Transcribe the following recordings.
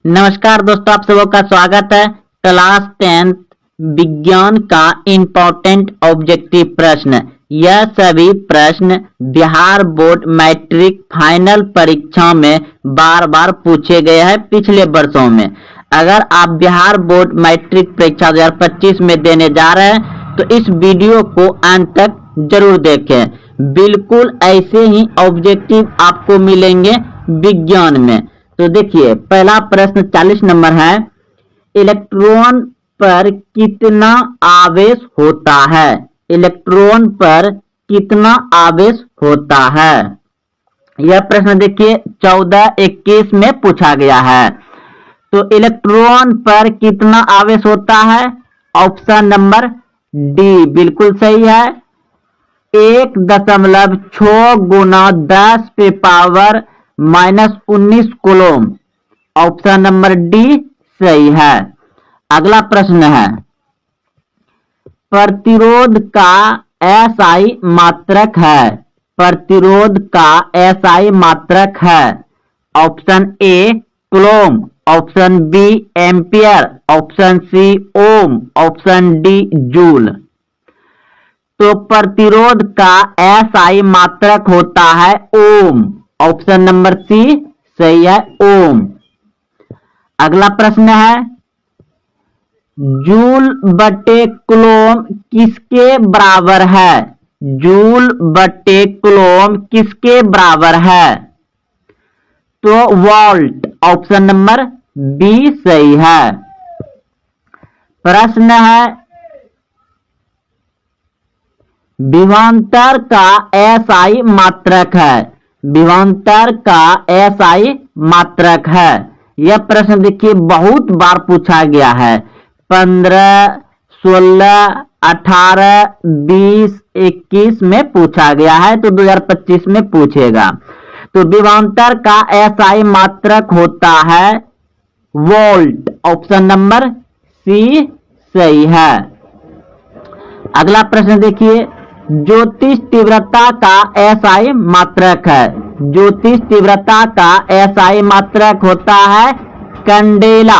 नमस्कार दोस्तों, आप सबों का स्वागत है। क्लास 10 विज्ञान का इम्पोर्टेंट ऑब्जेक्टिव प्रश्न। यह सभी प्रश्न बिहार बोर्ड मैट्रिक फाइनल परीक्षा में बार बार पूछे गए हैं पिछले वर्षों में। अगर आप बिहार बोर्ड मैट्रिक परीक्षा 2025 में देने जा रहे हैं तो इस वीडियो को अंत तक जरूर देखें। बिल्कुल ऐसे ही ऑब्जेक्टिव आपको मिलेंगे विज्ञान में। तो देखिए, पहला प्रश्न 40 नंबर है। इलेक्ट्रॉन पर कितना आवेश होता है? इलेक्ट्रॉन पर कितना आवेश होता है? यह प्रश्न देखिए 14-21 में पूछा गया है। तो इलेक्ट्रॉन पर कितना आवेश होता है? ऑप्शन नंबर डी बिल्कुल सही है। 1.6 गुना 10 पे power -19 coulomb. Option number D सही है। अगला प्रश्न है, प्रतिरोध का एसआई मात्रक है। प्रतिरोध का एसआई मात्रक है। Option A coulomb, option B ampere, option C ohm, option D joule. तो प्रतिरोध का एसआई मात्रक होता है ओम। ऑप्शन नंबर सी सही है, ओम। अगला प्रश्न है, जूल बटे कूलम किसके बराबर है? जूल बटे कूलम किसके बराबर है? तो वोल्ट। ऑप्शन नंबर बी सही है। प्रश्न है, विभवांतर का एसआई मात्रक है। विभवांतर का एसआई मात्रक है। यह प्रश्न देखिए बहुत बार पूछा गया है। 15, 16, 18, 20, 21 में पूछा गया है, तो 2025 में पूछेगा। तो विभवांतर का एसआई मात्रक होता है वोल्ट। ऑप्शन नंबर सी सही है। अगला प्रश्न देखिए, ज्योतिष तीव्रता का एसआई मात्रक है। ज्योतिष तीव्रता का एसआई मात्रक होता है कैंडेला।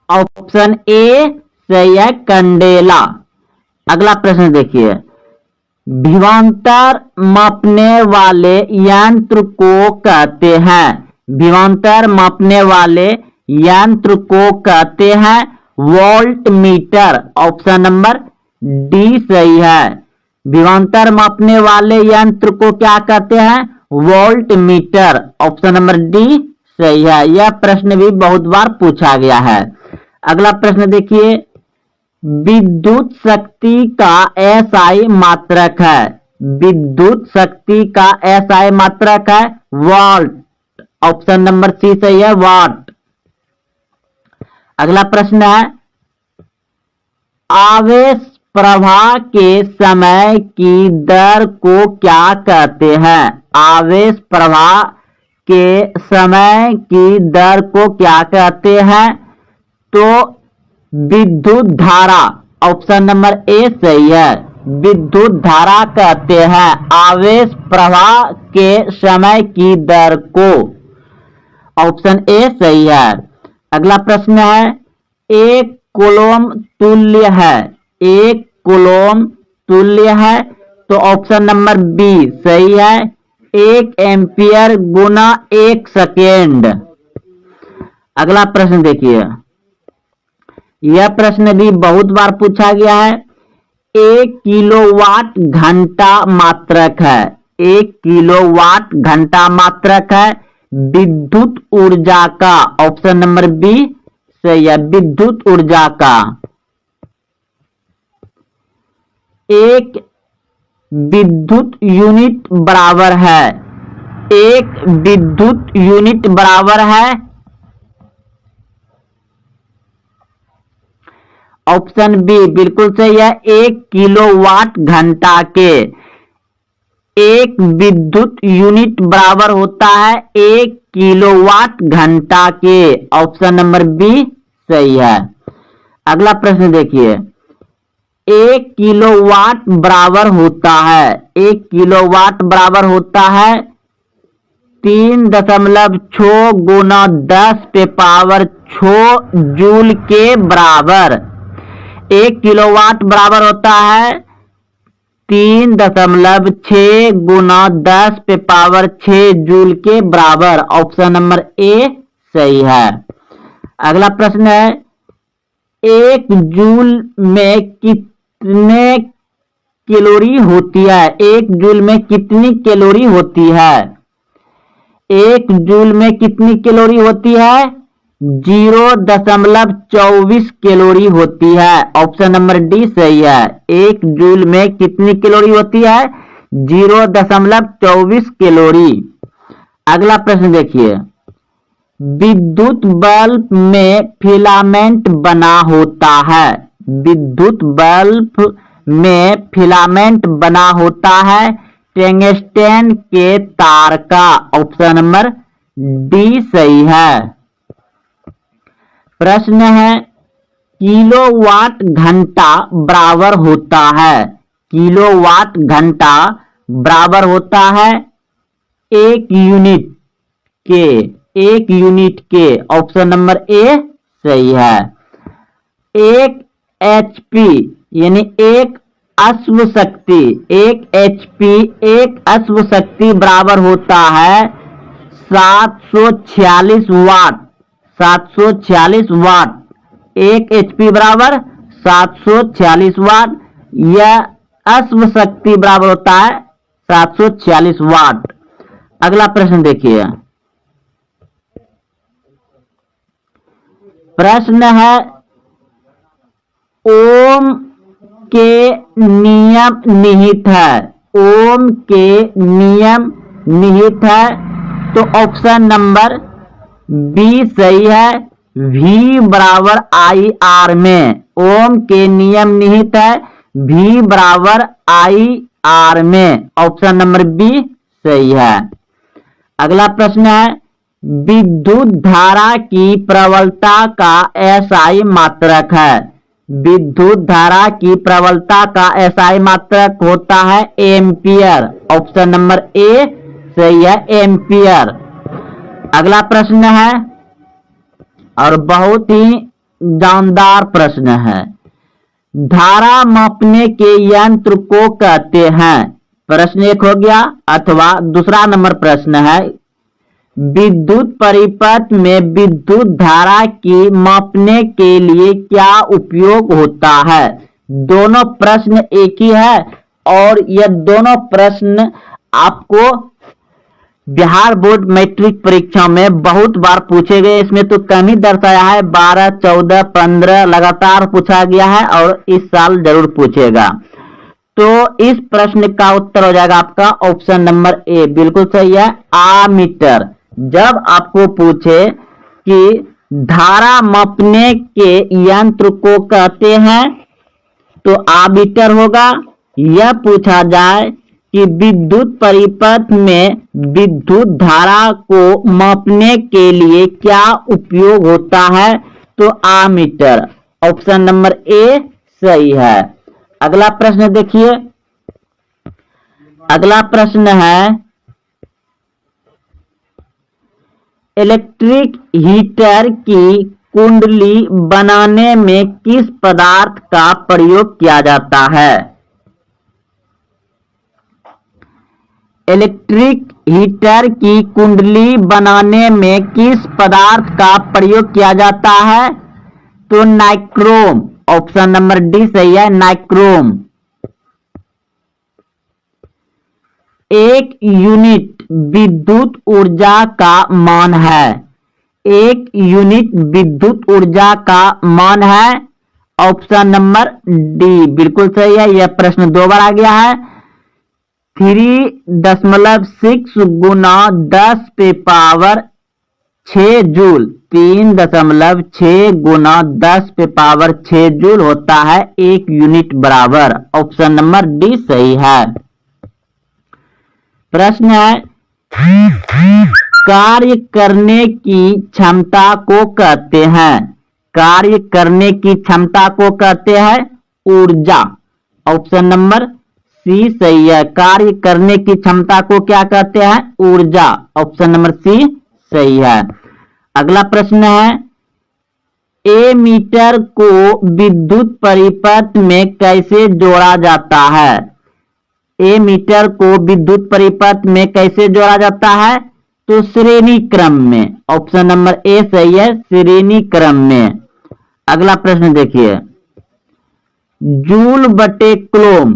ऑप्शन ए सही है, कैंडेला। अगला प्रश्न देखिए, विभवांतर मापने वाले यंत्र को कहते हैं। विभवांतर मापने वाले यंत्र को कहते हैं volt meter. Option number D सही है। विभवांतर मापने वाले यंत्र को क्या कहते हैं? Volt meter. Option number D सही है। यह प्रश्न भी बहुत बार पूछा गया है। अगला प्रश्न देखिए, विद्युत शक्ति का एसआई मात्रक है। विद्युत शक्ति का एसआई मात्रक है वाट। ऑप्शन नंबर सी सही है, वाट। अगला प्रश्न है, आवेश प्रवाह के समय की दर को क्या कहते हैं? आवेश प्रवाह के समय की दर को क्या कहते हैं? तो विद्युत धारा। ऑप्शन नंबर ए सही है, विद्युत धारा कहते हैं आवेश प्रवाह के समय की दर को। ऑप्शन ए सही है। अगला प्रश्न है, एक कूलम तुल्य है। एक कूलम तुल्य है, तो ऑप्शन नंबर बी सही है, 1 एम्पियर गुना 1 सेकेंड। अगला प्रश्न देखिए, यह प्रश्न भी बहुत बार पूछा गया है। 1 किलोवाट घंटा मात्रक है। 1 किलोवाट घंटा मात्रक है विद्युत ऊर्जा का। ऑप्शन नंबर बी सही है, विद्युत ऊर्जा का। एक विद्युत यूनिट बराबर है। एक विद्युत यूनिट बराबर है। ऑप्शन बी बिल्कुल सही है, 1 किलोवाट घंटा के। एक विद्युत यूनिट बराबर होता है 1 किलोवाट घंटा के। ऑप्शन नंबर बी सही है। अगला प्रश्न देखिए, 1 किलोवाट बराबर होता है 1 किलोवाट बराबर होता है 3.6 गुना 10 पे पावर 6 जूल के बराबर। 1 किलोवाट बराबर होता है 3.6 गुना 10 पे पावर 6 जूल के बराबर। ऑप्शन नंबर ए सही है। अगला प्रश्न है, 1 जूल में कितने कैलोरी होती है? 1 जूल में कितनी कैलोरी होती है? 1 जूल में कितनी कैलोरी होती है? 0.24 कैलोरी होती है। ऑप्शन नंबर डी सही है। 1 जूल में कितनी कैलोरी होती है? 0.24 कैलोरी। अगला प्रश्न देखिए, विद्युत बल्ब में फिलामेंट बना होता है। विद्युत बल्ब में फिलामेंट बना होता है टंगस्टन के तार का। ऑप्शन नंबर डी सही है। प्रश्न है, किलोवाट घंटा बराबर होता है। किलोवाट घंटा बराबर होता है 1 यूनिट के। 1 यूनिट के। ऑप्शन नंबर ए सही है। 1 HP यानी 1 अश्व शक्ति, 1 HP 1 अश्व शक्ति बराबर होता है 746 वाट। 746 वाट। 1 HP बराबर 746 वाट। यह अश्व शक्ति बराबर होता है 746 वाट। अगला प्रश्न देखिए, प्रश्न है, ओम के नियम निहित है। ओम के नियम निहित है तो ऑप्शन नंबर बी सही है। V बराबर IR में। ओम के नियम निहित है V बराबर IR में। ऑप्शन नंबर बी सही है। अगला प्रश्न है, विद्युत धारा की प्रबलता का SI मात्रक है। विद्युत धारा की प्रबलता का SI मात्रक होता है एम्पियर। ऑप्शन नंबर ए सही है, एम्पियर। अगला प्रश्न है और बहुत ही जानदार प्रश्न है, धारा मापने के यंत्र को कहते हैं। प्रश्न 1 हो गया। अथवा दूसरा नंबर प्रश्न है, विद्युत परिपथ में विद्युत धारा की मापने के लिए क्या उपयोग होता है? दोनों प्रश्न एक ही है और यह दोनों प्रश्न आपको बिहार बोर्ड मैट्रिक परीक्षा में बहुत बार पूछे गए। इसमें तो कम ही दर्शाया है, 12, 14, 15 लगातार पूछा गया है और इस साल जरूर पूछेगा। तो इस प्रश्न का उत्तर हो जाएगा आपका ऑप्शन नंबर ए, बिल्कुल सही है, आमीटर। जब आपको पूछे कि धारा मापने के यंत्र को कहते हैं तो आमीटर होगा। यह पूछा जाए कि विद्युत परिपथ में विद्युत धारा को मापने के लिए क्या उपयोग होता है तो आमीटर। ऑप्शन नंबर ए सही है। अगला प्रश्न देखिए, अगला प्रश्न है, इलेक्ट्रिक हीटर की कुंडली बनाने में किस पदार्थ का प्रयोग किया जाता है? इलेक्ट्रिक हीटर की कुंडली बनाने में किस पदार्थ का प्रयोग किया जाता है तो नाइक्रोम। ऑप्शन नंबर डी सही है, नाइक्रोम। 1 यूनिट विद्युत ऊर्जा का मान है। 1 यूनिट विद्युत ऊर्जा का मान है। ऑप्शन नंबर डी बिल्कुल सही है। यह प्रश्न 2 बार आ गया है। 3.6 गुना 10 पे पावर 6 जूल। 3.6 गुना 10 पे पावर 6 जूल होता है 1 यूनिट बराबर। ऑप्शन नंबर डी सही है। प्रश्न है, कार्य करने की क्षमता को कहते हैं। कार्य करने की क्षमता को कहते हैं ऊर्जा। ऑप्शन नंबर सी सही है। कार्य करने की क्षमता को क्या कहते हैं? ऊर्जा। ऑप्शन नंबर सी सही है। अगला प्रश्न है, एमीटर को विद्युत परिपथ में कैसे जोड़ा जाता है? एमीटर को विद्युत परिपथ में कैसे जोड़ा जाता है? तो श्रेणी क्रम में। ऑप्शन नंबर ए सही है, श्रेणी क्रम में। अगला प्रश्न देखिए, जूल बटे कूलम,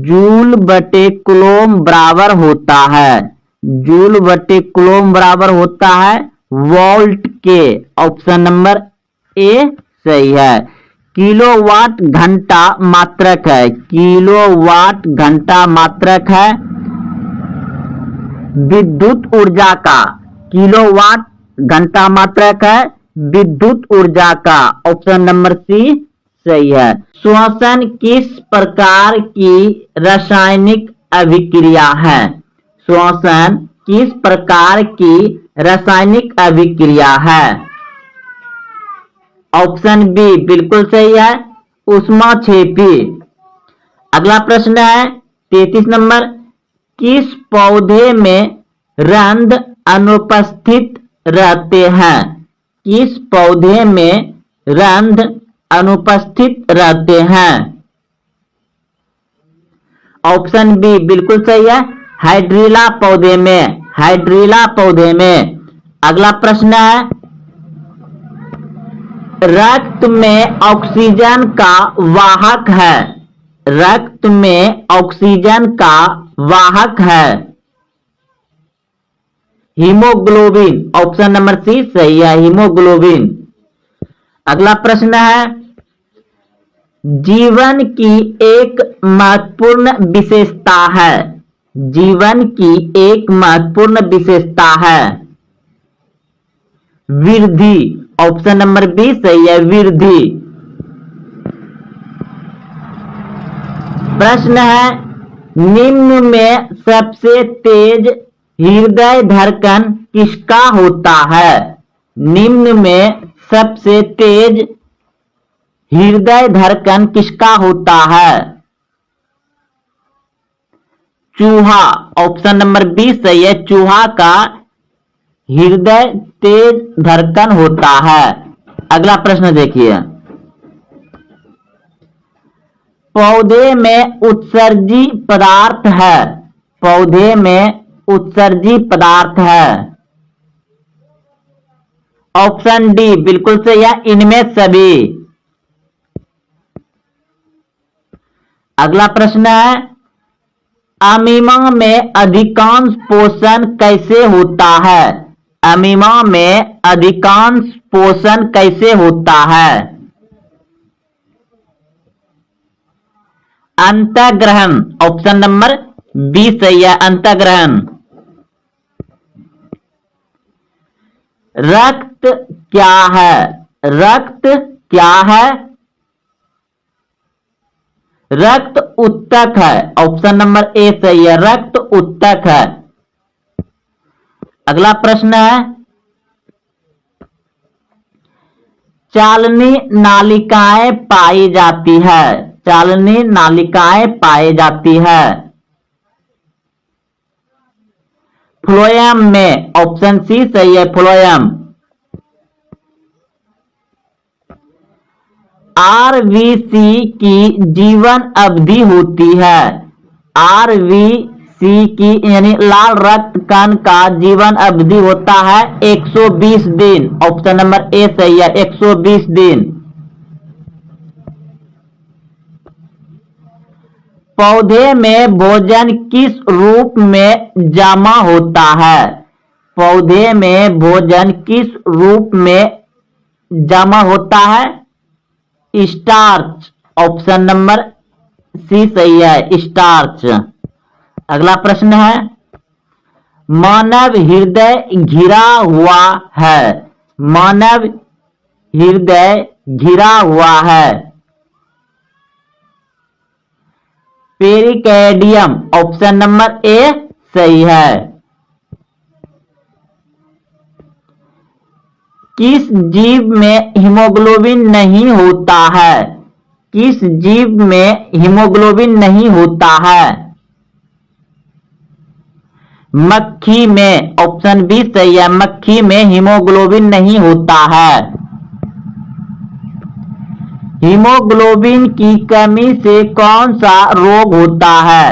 जूल बटे कूलम बराबर होता है, जूल बटे कूलम बराबर होता है वोल्ट के। ऑप्शन नंबर ए सही है। किलोवाट घंटा मात्रक है, किलोवाट घंटा मात्रक है विद्युत ऊर्जा का, किलोवाट घंटा मात्रक है विद्युत ऊर्जा का। ऑप्शन नंबर सी सही है। श्वसन किस प्रकार की रासायनिक अभिक्रिया है? श्वसन किस प्रकार की रासायनिक अभिक्रिया है? ऑप्शन बी बिल्कुल सही है, ऊष्माक्षेपी। अगला प्रश्न है 33 नंबर, किस पौधे में रंध्र अनुपस्थित रहते हैं? किस पौधे में रंध्र अनुपस्थित रहते हैं? ऑप्शन बी बिल्कुल सही है, हाइड्रीला पौधे में, हाइड्रीला पौधे में। अगला प्रश्न है, रक्त में ऑक्सीजन का वाहक है, रक्त में ऑक्सीजन का वाहक है हीमोग्लोबिन। ऑप्शन नंबर सी सही है, हीमोग्लोबिन। अगला प्रश्न है, जीवन की एक महत्वपूर्ण विशेषता है, जीवन की एक महत्वपूर्ण विशेषता है वृद्धि। ऑप्शन नंबर बी सही है, वृद्धि। प्रश्न है, निम्न में सबसे तेज हृदय धड़कन किसका होता है? निम्न में सबसे तेज हृदय धड़कन किसका होता है? चूहा। ऑप्शन नंबर बी सही है, चूहा का हृदय तेज धड़कन होता है। अगला प्रश्न देखिए, पौधे में उत्सर्जी पदार्थ है, पौधे में उत्सर्जी पदार्थ है। ऑप्शन डी बिल्कुल सही है, इनमें सभी। अगला प्रश्न है, अमीमा में अधिकांश पोषण कैसे होता है? अमीमा में अधिकांश पोषण कैसे होता है? अंतःग्रहण। ऑप्शन नंबर बी सही है, अंतःग्रहण। रक्त क्या है? रक्त क्या है? रक्त उत्तक है। ऑप्शन नंबर ए सही है, रक्त उत्तक है। अगला प्रश्न है, चालनी नालिकाएं पाई जाती है, चालनी नालिकाएं पाई जाती है फ्लोएम में। ऑप्शन सी सही है, फ्लोएम। आरबीसी की जीवन अवधि होती है, आरबीसी की यानी लाल रक्त कण का जीवन अवधि होता है 120 दिन। ऑप्शन नंबर ए सही है, 120 दिन। पौधे में भोजन किस रूप में जमा होता है? पौधे में भोजन किस रूप में जमा होता है? स्टार्च। ऑप्शन नंबर सी सही है, स्टार्च। अगला प्रश्न है, मानव हृदय घिरा हुआ है, मानव हृदय घिरा हुआ है पेरिकार्डियम। ऑप्शन नंबर ए सही है। किस जीव में हीमोग्लोबिन नहीं होता है? किस जीव में हीमोग्लोबिन नहीं होता है? मक्खी में, ऑप्शन बी सही है, मक्खी में हीमोग्लोबिन नहीं होता है। हीमोग्लोबिन की कमी से कौन सा रोग होता है?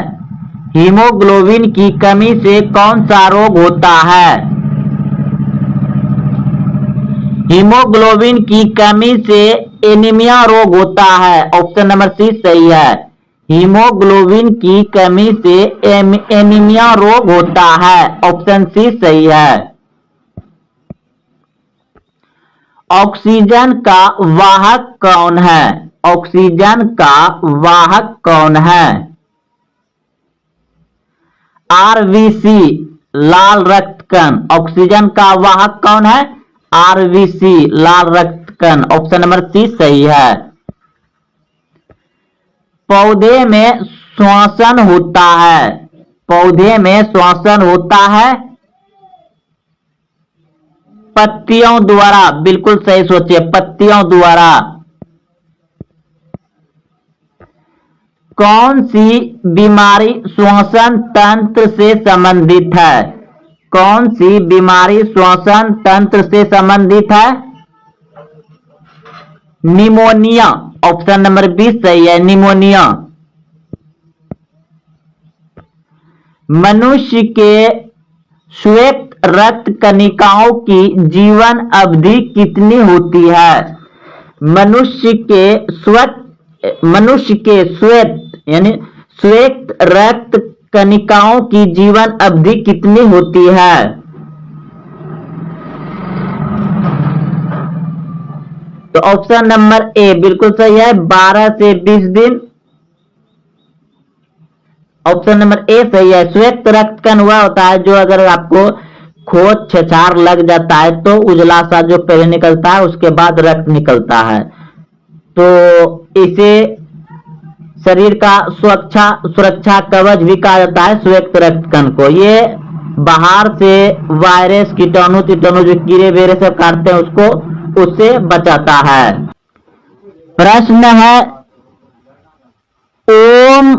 हीमोग्लोबिन की कमी से कौन सा रोग होता है? हीमोग्लोबिन की कमी से एनीमिया रोग होता है। ऑप्शन नंबर सी सही है, हीमोग्लोबिन की कमी से एनीमिया रोग होता है। ऑप्शन सी सही है। ऑक्सीजन का वाहक कौन है? ऑक्सीजन का वाहक कौन है? आरबीसी, लाल रक्त कण। ऑक्सीजन का वाहक कौन है? आरबीसी, लाल रक्त कण। ऑप्शन नंबर सी सही है। पौधे में श्वसन होता है, पौधे में श्वसन होता है पत्तियों द्वारा। बिल्कुल सही सोचिए, पत्तियों द्वारा। कौन सी बीमारी श्वसन तंत्र से संबंधित है? कौन सी बीमारी श्वसन तंत्र से संबंधित है? निमोनिया। ऑप्शन नंबर बी सही है, निमोनिया। मनुष्य के श्वेत रक्त कणिकाओं की जीवन अवधि कितनी होती है? मनुष्य के श्वेत यानी श्वेत रक्त कणिकाओं की जीवन अवधि कितनी होती है? तो ऑप्शन नंबर ए बिल्कुल सही है, 12 से 20 दिन। ऑप्शन नंबर ए सही है। श्वेत रक्त कण हुआ होता है जो अगर आपको खोज छेछार लग जाता है तो उजला सा जो पहले निकलता है उसके बाद रक्त निकलता है, तो इसे शरीर का सुरक्षा कवच भी कहा जाता है श्वेत रक्त कण को। ये बाहर से वायरस, कीटाणु जो कीड़े बेरे सब काटते हैं उससे बचाता है। प्रश्न है, ओम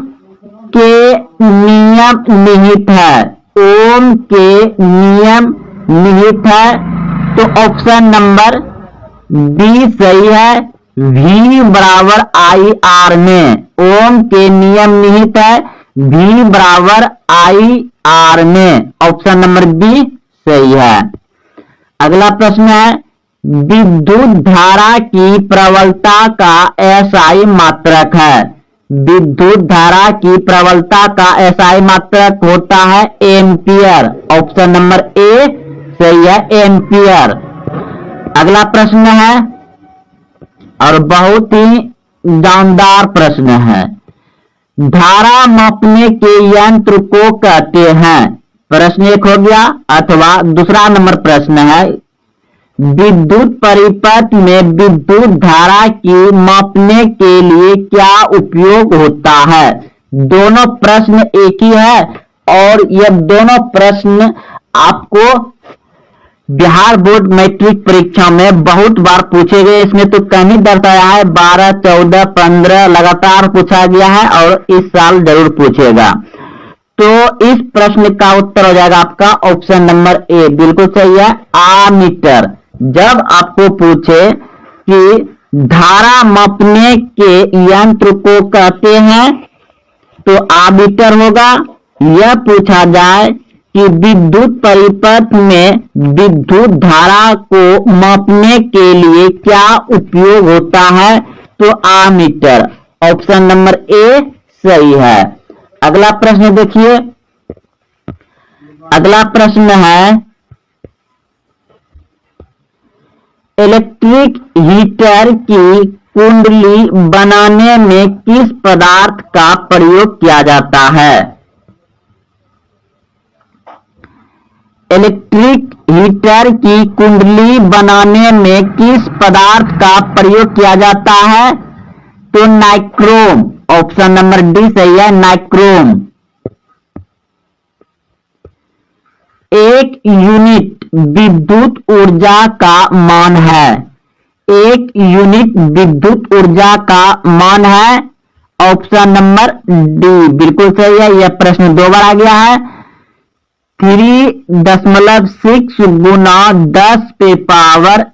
के नियम निहित है। ओम के नियम निहित है, तो ऑप्शन नंबर बी सही है, V बराबर आई आर में। ओम के नियम निहित है V बराबर आई आर में। ऑप्शन नंबर बी सही है। अगला प्रश्न है, विद्युत धारा की प्रबलता का एसआई मात्रक है। विद्युत धारा की प्रबलता का एसआई मात्रक होता है एम्पियर। ऑप्शन नंबर ए सही है, एम्पियर। अगला प्रश्न है और बहुत ही जानदार प्रश्न है, धारा मापने के यंत्र को कहते हैं। प्रश्न एक हो गया, अथवा दूसरा नंबर प्रश्न है, विद्युत परिपथ में विद्युत धारा की मापने के लिए क्या उपयोग होता है? दोनों प्रश्न एक ही है और ये दोनों प्रश्न आपको बिहार बोर्ड मैट्रिक परीक्षा में बहुत बार पूछे गए। इसमें तो कहीं दर्शाया है 12, 14, 15 लगातार पूछा गया है और इस साल जरूर पूछेगा। तो इस प्रश्न का उत्तर हो जाएगा आपका ऑप्शन नंबर ए, बिल्कुल सही है, आमीटर। जब आपको पूछे कि धारा मापने के यंत्र को कहते हैं तो आमीटर होगा। यह पूछा जाए कि विद्युत परिपथ में विद्युत धारा को मापने के लिए क्या उपयोग होता है, तो आमीटर। ऑप्शन नंबर ए सही है। अगला प्रश्न देखिए, अगला प्रश्न है, इलेक्ट्रिक हीटर की कुंडली बनाने में किस पदार्थ का प्रयोग किया जाता है? इलेक्ट्रिक हीटर की कुंडली बनाने में किस पदार्थ का प्रयोग किया जाता है? तो नाइक्रोम। ऑप्शन नंबर डी सही है, नाइक्रोम। एक यूनिट विद्युत ऊर्जा का मान है। एक यूनिट विद्युत ऊर्जा का मान है। ऑप्शन नंबर डी बिल्कुल सही है। यह प्रश्न 2 बार आ गया है। 3.6 गुना 10 पे पावर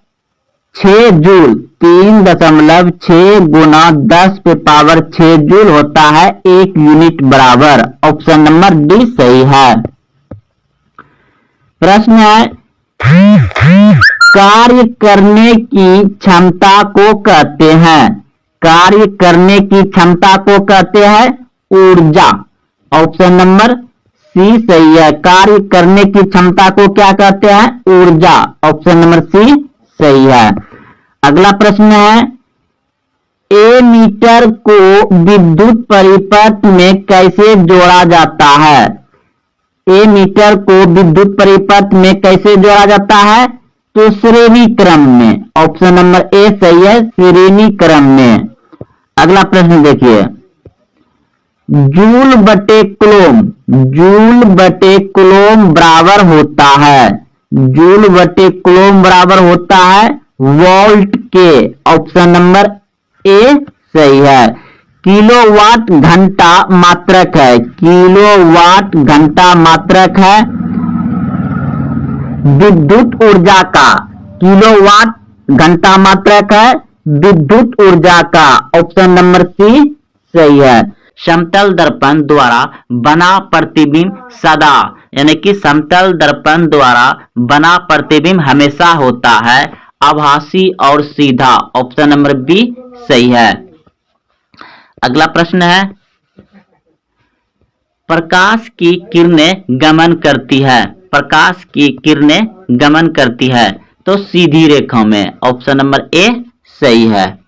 6 जूल। 3.6 गुना 10 पे पावर 6 जूल होता है 1 यूनिट बराबर। ऑप्शन नंबर डी सही है। प्रश्न है, कार्य करने की क्षमता को कहते हैं, कार्य करने की क्षमता को कहते हैं ऊर्जा। ऑप्शन नंबर सी सही है। कार्य करने की क्षमता को क्या कहते हैं? ऊर्जा। ऑप्शन नंबर सी सही है। अगला प्रश्न है, ए मीटर को विद्युत परिपथ में कैसे जोड़ा जाता है? ए मीटर को विद्युत परिपथ में कैसे जोड़ा जाता है? तो श्रेणी क्रम में। ऑप्शन नंबर ए सही है, श्रेणी क्रम में। अगला प्रश्न देखिए, जूल बटे कुलोम, जूल बटे कुलोम बराबर होता है, जूल बटे कुलोम बराबर होता है वोल्ट के। ऑप्शन नंबर ए सही है। किलोवाट घंटा मात्रक है, किलोवाट घंटा मात्रक है विद्युत ऊर्जा का, किलोवाट घंटा मात्रक है विद्युत ऊर्जा का। ऑप्शन नंबर सी सही है। समतल दर्पण द्वारा बना प्रतिबिंब सदा, यानी कि समतल दर्पण द्वारा बना प्रतिबिंब हमेशा होता है आभासी और सीधा। ऑप्शन नंबर बी सही है। अगला प्रश्न है, प्रकाश की किरणें गमन करती है, प्रकाश की किरणें गमन करती है तो सीधी रेखा में। ऑप्शन नंबर ए सही है।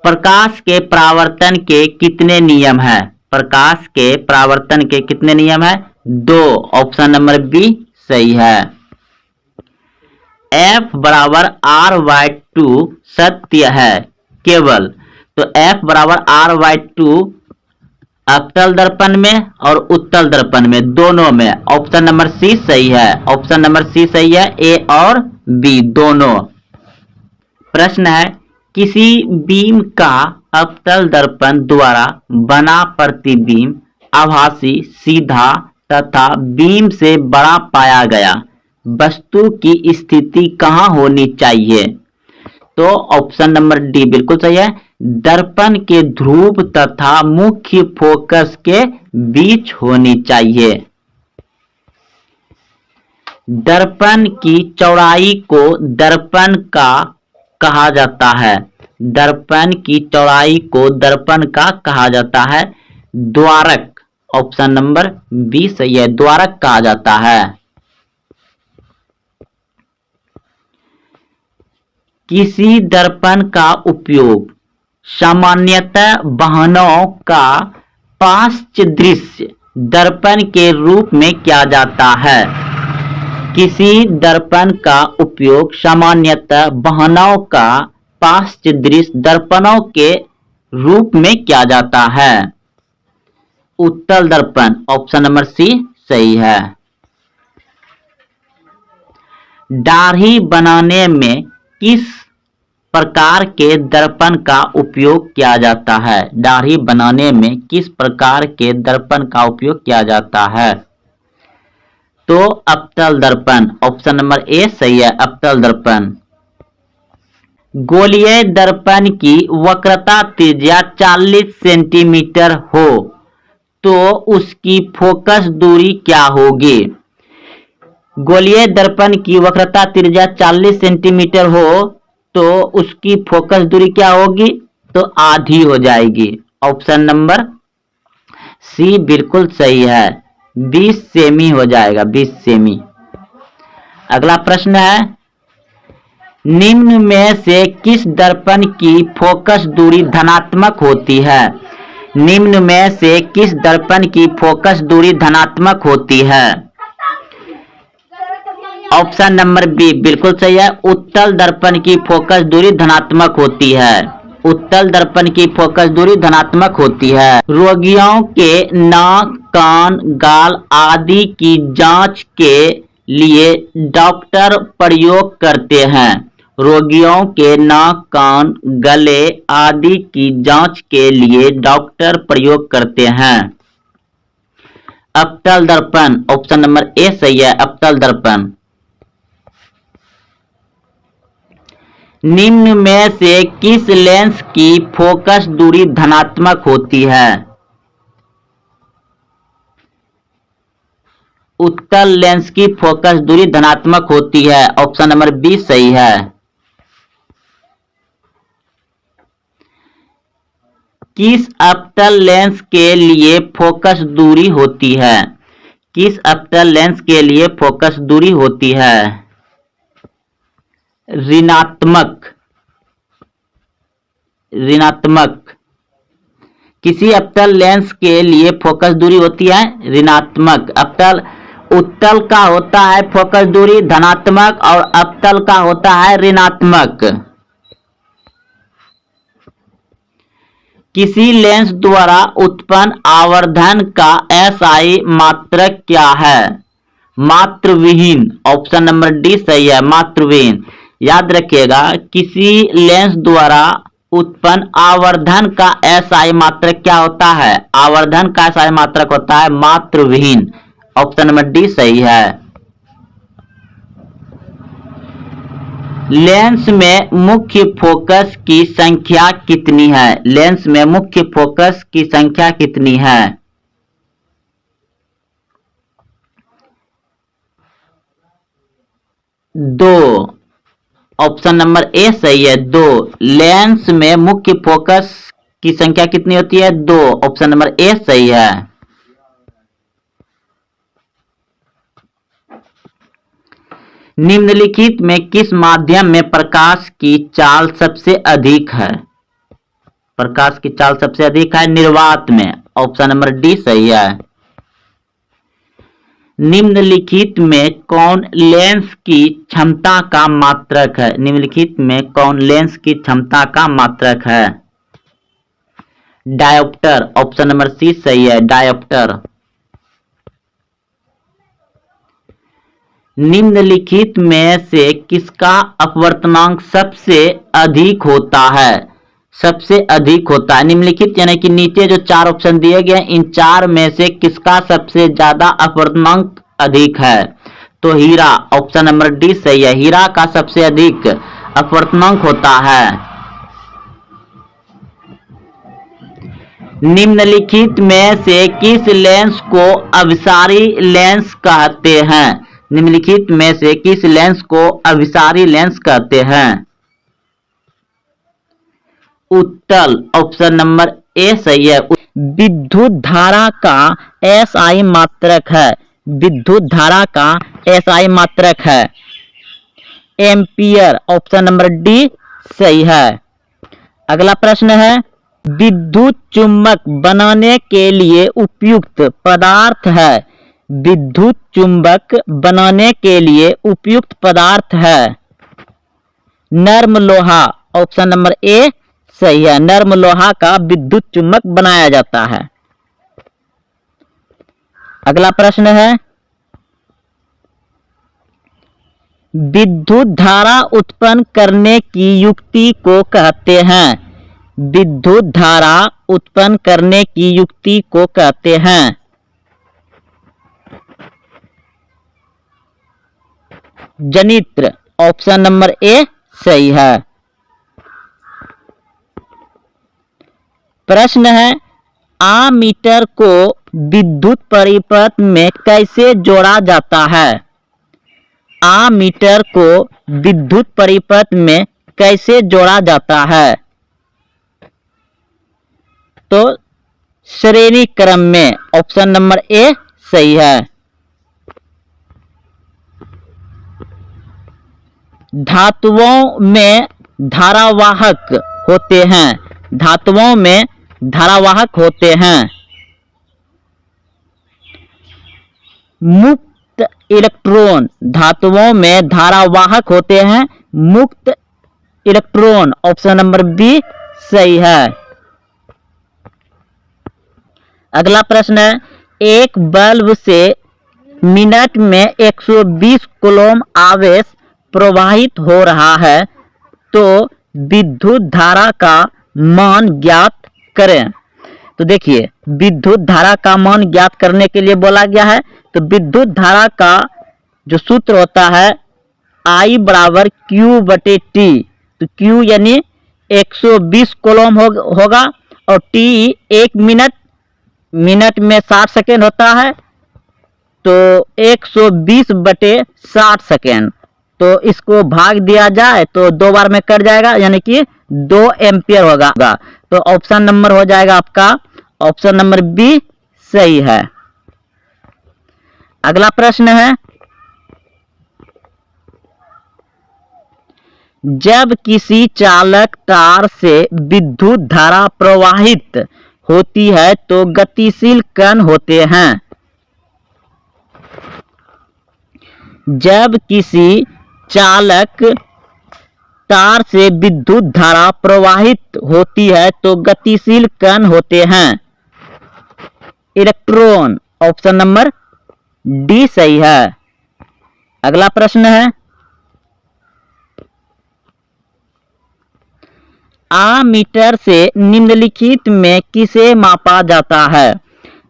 प्रकाश के परावर्तन के कितने नियम हैं? प्रकाश के परावर्तन के कितने नियम हैं? 2। ऑप्शन नंबर बी सही है। F बराबर R/2 सत्य है केवल, तो F बराबर R/2 अवतल दर्पण में और उत्तल दर्पण में, दोनों में। ऑप्शन नंबर सी सही है। ऑप्शन नंबर सी सही है, ए और बी दोनों। प्रश्न है, किसी बीम का अवतल दर्पण द्वारा बना प्रतिबिंब आभासी, सीधा तथा बीम से बड़ा पाया गया वस्तु की स्थिति कहाँ होनी चाहिए? तो ऑप्शन नंबर डी बिल्कुल सही है, दर्पण के ध्रुव तथा मुख्य फोकस के बीच होनी चाहिए। दर्पण की चौड़ाई को दर्पण का कहा जाता है, दर्पण की चौड़ाई को दर्पण का कहा जाता है द्वारक। ऑप्शन नंबर बी सही है, द्वारक कहा जाता है। किसी दर्पण का उपयोग सामान्यतः वाहनों का पार्श्व दृश्य दर्पण के रूप में किया जाता है। किसी दर्पण का उपयोग सामान्यतः वाहनों का पार्श्व दृश्य दर्पणों के रूप में किया जाता है उत्तल दर्पण। ऑप्शन नंबर सी सही है। दाढ़ी बनाने में किस प्रकार के दर्पण का उपयोग किया जाता है? दाढ़ी बनाने में किस प्रकार के दर्पण का उपयोग किया जाता है? तो अवतल दर्पण। ऑप्शन नंबर ए सही है, अवतल दर्पण। गोलीय दर्पण की वक्रता त्रिज्या 40 सेंटीमीटर हो तो उसकी फोकस दूरी क्या होगी? गोलीय दर्पण की वक्रता त्रिज्या 40 सेंटीमीटर हो तो उसकी फोकस दूरी क्या होगी? तो आधी हो जाएगी। ऑप्शन नंबर सी बिल्कुल सही है, 20 सेमी हो जाएगा, 20 सेमी। अगला प्रश्न है, निम्न में से किस दर्पण की फोकस दूरी धनात्मक होती है? निम्न में से किस दर्पण की फोकस दूरी धनात्मक होती है? ऑप्शन नंबर बी बिल्कुल सही है, उत्तल दर्पण की फोकस दूरी धनात्मक होती है, उत्तल दर्पण की फोकस दूरी धनात्मक होती है। रोगियों के नाक, कान, गाल आदि की जांच के लिए डॉक्टर प्रयोग करते हैं। रोगियों के नाक, कान, गले आदि की जांच के लिए डॉक्टर प्रयोग करते हैं। अपतल दर्पण। ऑप्शन नंबर ए सही है, अपतल दर्पण। निम्न में से किस लेंस की फोकस दूरी धनात्मक होती है? उत्तल लेंस की फोकस दूरी धनात्मक होती है। ऑप्शन नंबर बी सही है। किस अपतल लेंस के लिए फोकस दूरी होती है? किस अपतल लेंस के लिए फोकस दूरी होती है? ऋणात्मक। ऋणात्मक। किसी अपतल लेंस के लिए फोकस दूरी होती है ऋणात्मक। अपतल उत्तल का होता है फोकस दूरी धनात्मक और अपतल का होता है ऋणात्मक। किसी लेंस द्वारा उत्पन्न आवर्धन का एसआई मात्रक क्या है? मात्रविहीन। ऑप्शन नंबर डी सही है, मात्रविहीन। याद रखिएगा, किसी लेंस द्वारा उत्पन्न आवर्धन का एसआई मात्रक क्या होता है? आवर्धन का एसआई मात्रक होता है मात्रविहीन। ऑप्शन नंबर डी सही है। लेंस में मुख्य फोकस की संख्या कितनी है? लेंस में मुख्य फोकस की संख्या कितनी है? 2। ऑप्शन नंबर ए सही है, 2। लेंस में मुख्य फोकस की संख्या कितनी होती है? 2। ऑप्शन नंबर ए सही है। निम्नलिखित में किस माध्यम में प्रकाश की चाल सबसे अधिक है? प्रकाश की चाल सबसे अधिक है निर्वात में। ऑप्शन नंबर डी सही है। निम्नलिखित में कौन लेंस की क्षमता का मात्रक है? निम्नलिखित में कौन लेंस की क्षमता का मात्रक है? डायोप्टर। ऑप्शन नंबर सी सही है, डायोप्टर। निम्नलिखित में से किसका अपवर्तनांक सबसे अधिक होता है? सबसे अधिक होता है निम्नलिखित यानी कि नीचे जो 4 ऑप्शन दिए गए इन 4 में से किसका सबसे ज्यादा अपवर्तनांक अधिक है? तो हीरा। ऑप्शन नंबर डी सही है, हीरा का सबसे अधिक अपवर्तनांक होता है। निम्नलिखित में से किस लेंस को अभिसारी लेंस कहते हैं? निम्नलिखित में से किस लेंस को अभिसारी लेंस कहते हैं? उत्तल। ऑप्शन नंबर ए सही है। विद्युत धारा का एसआई मात्रक है। विद्युत धारा का एसआई मात्रक है एम्पियर। ऑप्शन नंबर डी सही है। अगला प्रश्न है, विद्युत चुंबक बनाने के लिए उपयुक्त पदार्थ है। विद्युत चुंबक बनाने के लिए उपयुक्त पदार्थ है नर्म लोहा। ऑप्शन नंबर ए सही है, नर्म लोहा का विद्युत चुंबक बनाया जाता है। अगला प्रश्न है, विद्युत धारा उत्पन्न करने की युक्ति को कहते हैं। विद्युत धारा उत्पन्न करने की युक्ति को कहते हैं जनित्र। ऑप्शन नंबर ए सही है। प्रश्न है, आमीटर को विद्युत परिपथ में कैसे जोड़ा जाता है? आमीटर को विद्युत परिपथ में कैसे जोड़ा जाता है? तो श्रेणी क्रम में। ऑप्शन नंबर ए सही है। धातुओं में धारावाहक होते हैं। धातुओं में धारावाहक होते हैं मुक्त इलेक्ट्रॉन। धातुओं में धारावाहक होते हैं मुक्त इलेक्ट्रॉन। ऑप्शन नंबर बी सही है। अगला प्रश्न है, एक बल्ब से मिनट में 120 कूलम आवेश प्रवाहित हो रहा है तो विद्युत धारा का मान ज्ञात करें। तो देखिए विद्युत धारा का मान ज्ञात करने के लिए बोला गया है। तो विद्युत धारा का जो सूत्र होता है I बराबर Q बटे T। तो Q यानी 120 कूलम होगा और T 1 मिनट में 60 सेकेंड होता है, तो 120 बटे 60 सेकेंड। तो इसको भाग दिया जाए तो 2 बार में कट जाएगा, यानी कि 2 एम्पियर होगा। तो ऑप्शन नंबर हो जाएगा आपका ऑप्शन नंबर बी सही है। अगला प्रश्न है, जब किसी चालक तार से विद्युत धारा प्रवाहित होती है तो गतिशील कण होते हैं। जब किसी चालक तार से विद्युत धारा प्रवाहित होती है तो गतिशील कण होते हैं इलेक्ट्रॉन। ऑप्शन नंबर डी सही है। अगला प्रश्न है, आमीटर से निम्नलिखित में किसे मापा जाता है।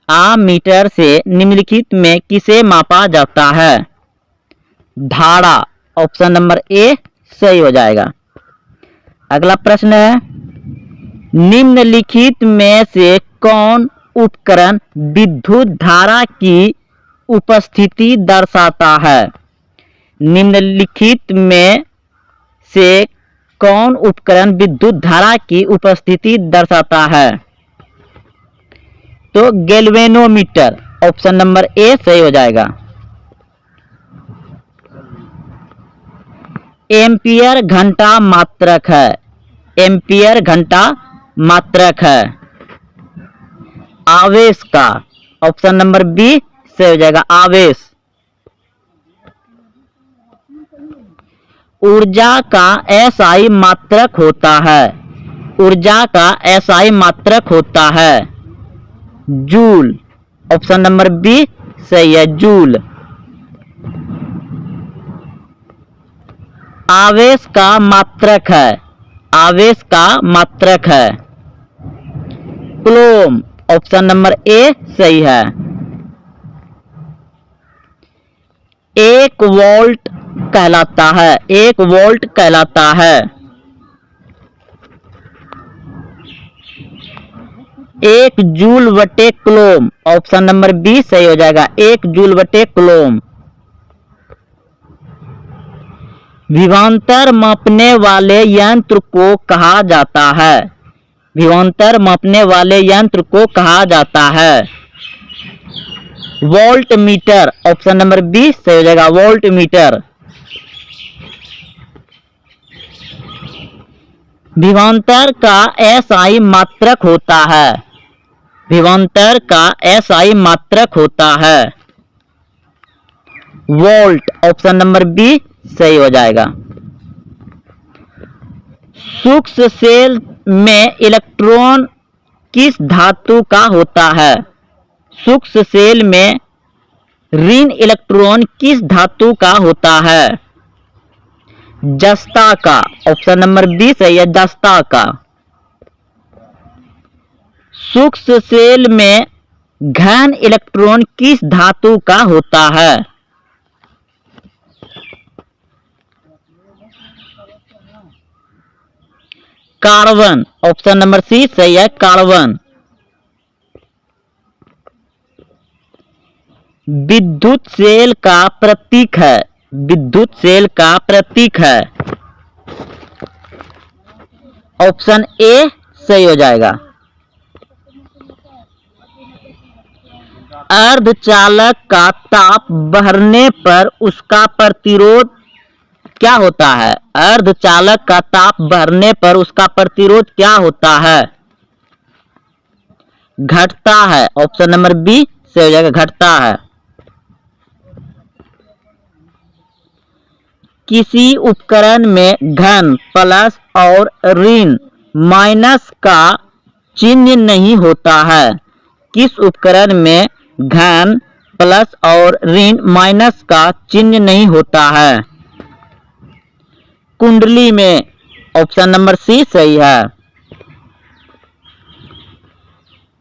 आमीटर से निम्नलिखित में किसे मापा जाता है। धारा। ऑप्शन नंबर ए सही हो जाएगा। अगला प्रश्न है, निम्नलिखित में से कौन उपकरण विद्युत धारा की उपस्थिति दर्शाता है। निम्नलिखित में से कौन उपकरण विद्युत धारा की उपस्थिति दर्शाता है। तो गैल्वेनोमीटर। ऑप्शन नंबर ए सही हो जाएगा। एम्पियर घंटा मात्रक है। एम्पियर घंटा मात्रक है आवेश का। ऑप्शन नंबर बी सही हो जाएगा आवेश। ऊर्जा का एसआई मात्रक होता है। ऊर्जा का एसआई मात्रक होता है जूल। ऑप्शन नंबर बी सही है जूल। आवेश का मात्रक है। आवेश का मात्रक है कूलम। ऑप्शन नंबर ए सही है। 1 वोल्ट कहलाता है। 1 वोल्ट कहलाता है 1 जूल बटे कूलम। ऑप्शन नंबर बी सही हो जाएगा 1 जूल बटे कूलम। विभवांतर मापने वाले यंत्र को कहा जाता है। विभवांतर मापने वाले यंत्र को कहा जाता है volt meter. Option number B सही हो जाएगा वोल्ट मीटर। विभवांतर का एसआई मात्रक होता है। विभवांतर का एसआई मात्रक होता है वोल्ट। ऑप्शन नंबर बी सही हो जाएगा। सूक्ष्म सेल में इलेक्ट्रॉन किस धातु का होता है। सूक्ष्म सेल में ऋण इलेक्ट्रॉन किस धातु का होता है जस्ता का। ऑप्शन नंबर बी सही है जस्ता का। सूक्ष्म सेल में घन इलेक्ट्रॉन किस धातु का होता है कार्बन। ऑप्शन नंबर सी सही है कार्बन। विद्युत सेल का प्रतीक है। विद्युत सेल का प्रतीक है ऑप्शन ए सही हो जाएगा। अर्धचालक का ताप बढ़ने पर उसका प्रतिरोध क्या होता है। अर्धचालक का ताप बढ़ने पर उसका प्रतिरोध क्या होता है घटता है। ऑप्शन नंबर बी से हो जाएगा घटता है। किसी उपकरण में घन प्लस और ऋण माइनस का चिन्ह नहीं होता है। किस उपकरण में घन प्लस और ऋण माइनस का चिन्ह नहीं होता है कुंडली में। ऑप्शन नंबर सी सही है।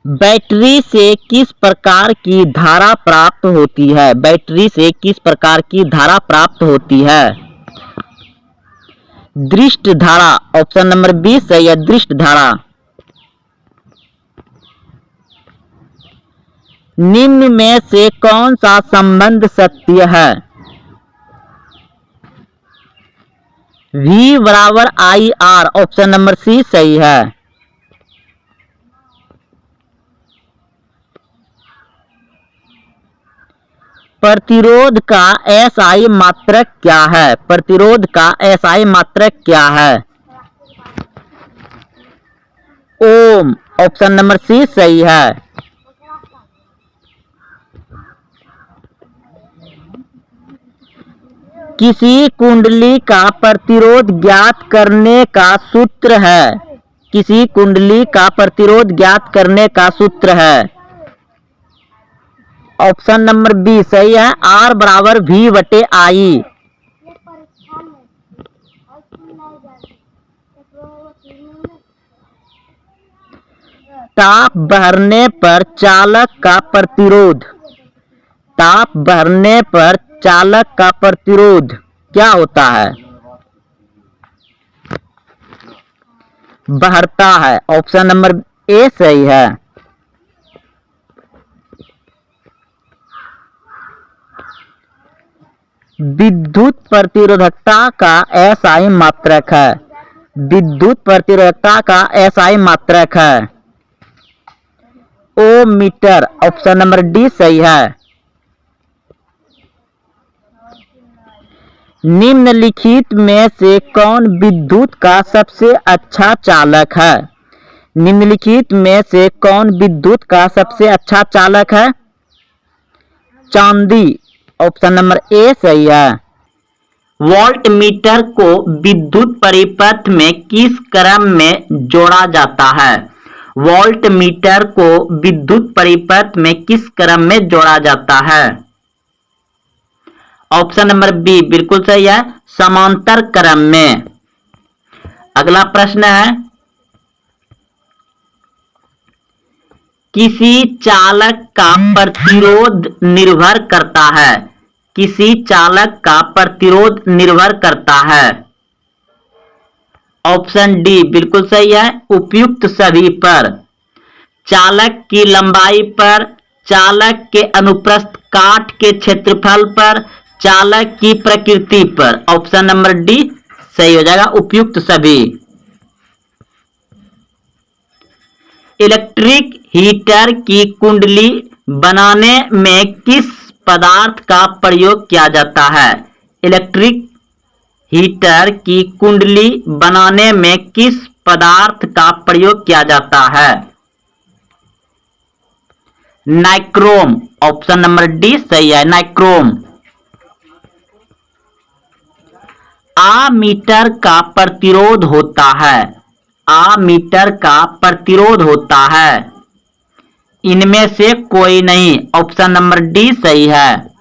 बैटरी से किस प्रकार की धारा प्राप्त होती है? बैटरी से किस प्रकार की धारा प्राप्त होती है? दृष्ट धारा। ऑप्शन नंबर बी सही है, दृष्ट धारा। निम्न में से कौन सा संबंध सत्य है? V बराबर IR। ऑप्शन नंबर सी सही है। प्रतिरोध का SI मात्रक क्या है? प्रतिरोध का SI मात्रक क्या है? ओम। ऑप्शन नंबर सी सही है। किसी कुंडली का प्रतिरोध ज्ञात करने का सूत्र है? किसी कुंडली का प्रतिरोध ज्ञात करने का सूत्र है? ऑप्शन नंबर बी सही है, R बराबर V बटे I। ताप बढ़ने पर चालक का प्रतिरोध, ताप बढ़ने पर चालक का प्रतिरोध क्या होता है? बढ़ता है। ऑप्शन नंबर ए सही है। विद्युत प्रतिरोधकता का SI मात्रक है। विद्युत प्रतिरोधकता का SI मात्रक है ओम मीटर। ऑप्शन नंबर डी सही है। निम्नलिखित में से कौन विद्युत का सबसे अच्छा चालक है? निम्नलिखित में से कौन विद्युत का सबसे अच्छा चालक है? चांदी। ऑप्शन नंबर ए सही है। वोल्ट मीटर को विद्युत परिपथ में किस क्रम में जोड़ा जाता है? वोल्ट मीटर को विद्युत परिपथ में किस क्रम में जोड़ा जाता है? ऑप्शन नंबर बी बिल्कुल सही है, समांतर क्रम में। अगला प्रश्न है, किसी चालक का प्रतिरोध निर्भर करता है? किसी चालक का प्रतिरोध निर्भर करता है? ऑप्शन डी बिल्कुल सही है, उपयुक्त सभी पर। चालक की लंबाई पर, चालक के अनुप्रस्थ काट के क्षेत्रफल पर, चालक की प्रकृति पर। ऑप्शन नंबर डी सही हो जाएगा, उपयुक्त सभी। इलेक्ट्रिक हीटर की कुंडली बनाने में किस पदार्थ का प्रयोग किया जाता है? इलेक्ट्रिक हीटर की कुंडली बनाने में किस पदार्थ का प्रयोग किया जाता है? नाइक्रोम। ऑप्शन नंबर डी सही है, नाइक्रोम। आमीटर का प्रतिरोध होता है, आमीटर का प्रतिरोध होता है, इनमें से कोई नहीं। ऑप्शन नंबर डी सही है।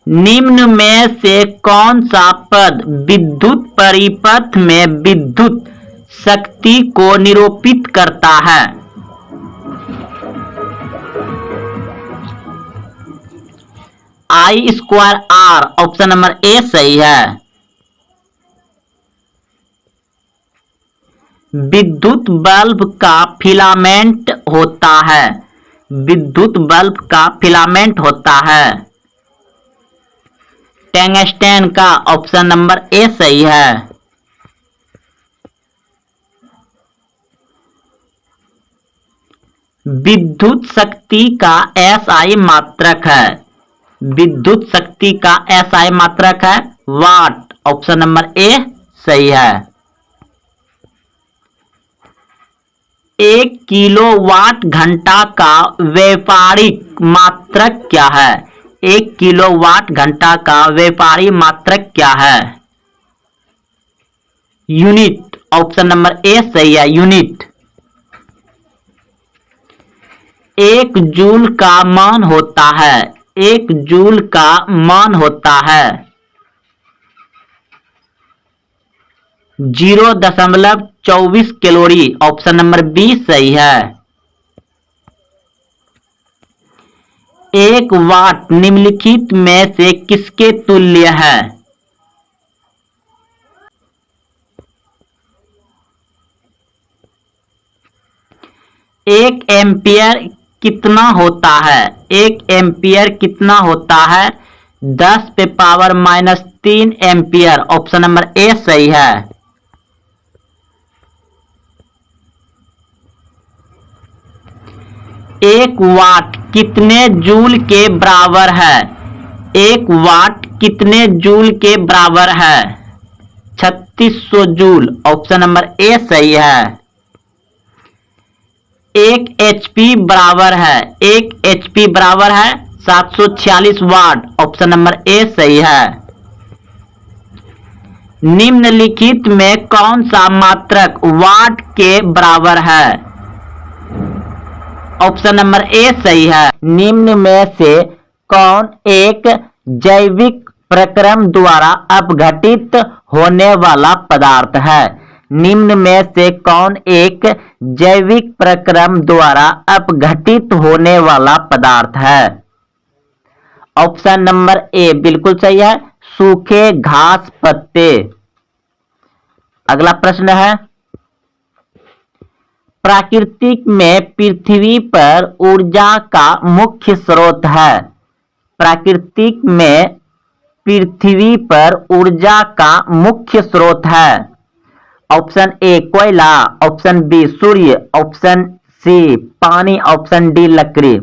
निम्न में से कौन सा पद विद्युत परिपथ में विद्युत शक्ति को निरूपित करता है? I²R। ऑप्शन नंबर ए सही है। विद्युत बल्ब का फिलामेंट होता है, विद्युत बल्ब का फिलामेंट होता है टंगस्टन का। ऑप्शन नंबर ए सही है। विद्युत शक्ति का SI मात्रक है, विद्युत शक्ति का SI मात्रक है वाट। ऑप्शन नंबर ए सही है। 1 किलोवाट घंटा का व्यापारिक मात्रक क्या है? 1 किलोवाट घंटा का व्यापारिक मात्रक क्या है? यूनिट। ऑप्शन नंबर ए सही है, यूनिट। 1 जूल का मान होता है, 1 जूल का मान होता है 0.14 24 कैलोरी। ऑप्शन नंबर बी सही है। 1 वाट निम्नलिखित में से किसके तुल्य है? 1 एम्पियर कितना होता है? 1 एम्पियर कितना होता है? 10 पे power -3 ampere. Option number A सही है। 1 वाट कितने जूल के बराबर है? 1 वाट कितने जूल के बराबर है? 3600 जूल। ऑप्शन नंबर ए सही है। 1 HP बराबर है 1 HP बराबर है 746 वाट। ऑप्शन नंबर ए सही है। निम्नलिखित में कौन सा मात्रक वाट के बराबर है? ऑप्शन नंबर ए सही है। निम्न में से कौन एक जैविक प्रक्रम द्वारा अपघटित होने वाला पदार्थ है? निम्न में से कौन एक जैविक प्रक्रम द्वारा अपघटित होने वाला पदार्थ है? ऑप्शन नंबर ए बिल्कुल सही है, सूखे घास पत्ते। अगला प्रश्न है, प्राकृतिक में पृथ्वी पर ऊर्जा का मुख्य स्रोत है। प्राकृतिक में पृथ्वी पर ऊर्जा का मुख्य स्रोत है। ऑप्शन ए कोयला, ऑप्शन बी सूर्य, ऑप्शन सी पानी, ऑप्शन डी लकड़ी।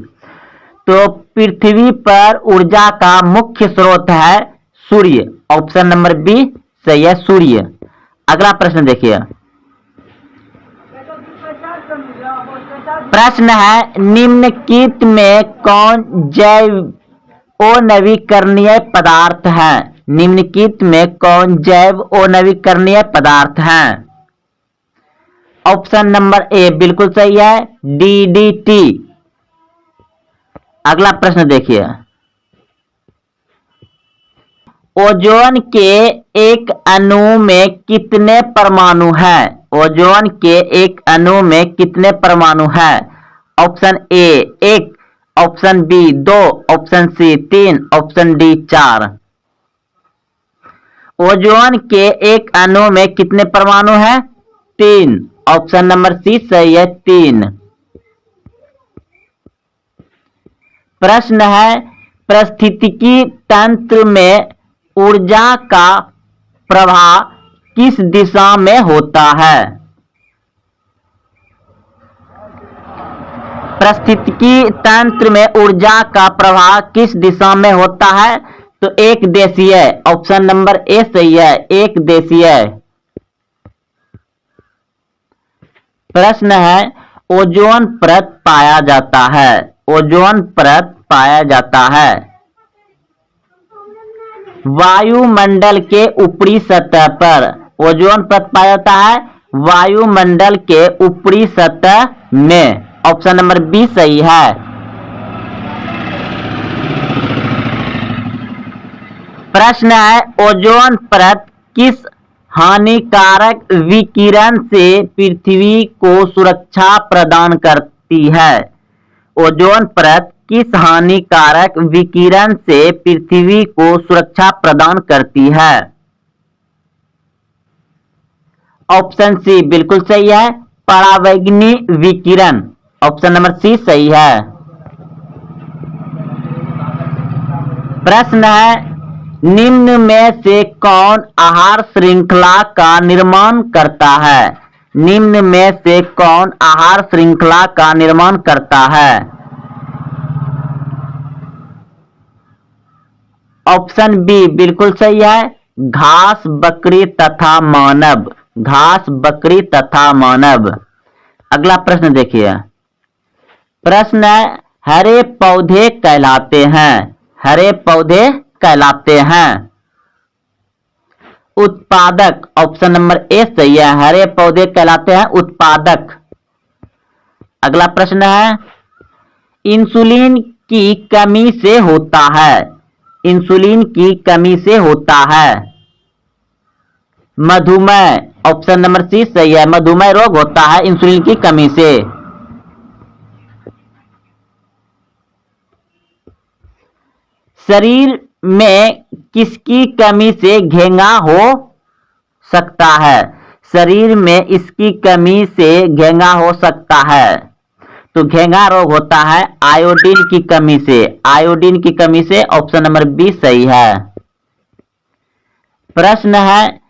तो पृथ्वी पर ऊर्जा का मुख्य स्रोत है सूर्य। ऑप्शन नंबर बी सही है, सूर्य। अगला प्रश्न देखिए, प्रश्न है निम्नलिखित में कौन जैव अनवीकरणीय पदार्थ है? निम्नलिखित में कौन जैव अनवीकरणीय पदार्थ है? ऑप्शन नंबर ए बिल्कुल सही है, DDT। अगला प्रश्न देखिए, ओजोन के एक अणु में कितने परमाणु हैं? ओजोन के एक अणु में कितने परमाणु हैं? Option A 1, option B 2, option C 3, option D 4। Ozone के एक अणु में कितने परमाणु हैं? 3। ऑप्शन नंबर सी सही है, 3। प्रश्न है, पारिस्थितिकी तंत्र में ऊर्जा का प्रवाह किस दिशा में होता है? पारिस्थितिकी तंत्र में ऊर्जा का प्रवाह किस दिशा में होता है? तो एक देशीय। ऑप्शन नंबर ए सही है, एक देशीय। प्रश्न है, ओजोन परत पाया जाता है। ओजोन परत पाया जाता है वायुमंडल के ऊपरी सतह पर। ओजोन परत पाया जाता है वायुमंडल के ऊपरी सतह में। ऑप्शन नंबर बी सही है। प्रश्न है, ओजोन परत किस हानिकारक विकिरण से पृथ्वी को सुरक्षा प्रदान करती है? ओजोन परत किस हानिकारक विकिरण से पृथ्वी को सुरक्षा प्रदान करती है? ऑप्शन सी बिल्कुल सही है, परावैंगनी विकिरण। ऑप्शन नंबर सी सही है। प्रश्न है, निम्न में से कौन आहार श्रृंखला का निर्माण करता है? निम्न में से कौन आहार श्रृंखला का निर्माण करता है? ऑप्शन बी बिल्कुल सही है, घास, बकरी तथा मानव। घास, बकरी तथा मानव। अगला प्रश्न देखिए, प्रश्न है, हरे पौधे कहलाते हैं। हरे पौधे कहलाते हैं उत्पादक। ऑप्शन नंबर ए सही है, हरे पौधे कहलाते हैं उत्पादक। अगला प्रश्न है, इंसुलिन की कमी से होता है। इंसुलिन की कमी से होता है मधुमेह, ऑप्शन नंबर सी सही है। मधुमेह रोग होता है इंसुलिन की कमी से। शरीर में किसकी कमी से घेंगा हो सकता है? शरीर में इसकी कमी से घेंगा हो सकता है। तो घेंगा रोग होता है आयोडीन की कमी से। आयोडीन की कमी से, ऑप्शन नंबर बी सही है। प्रश्न है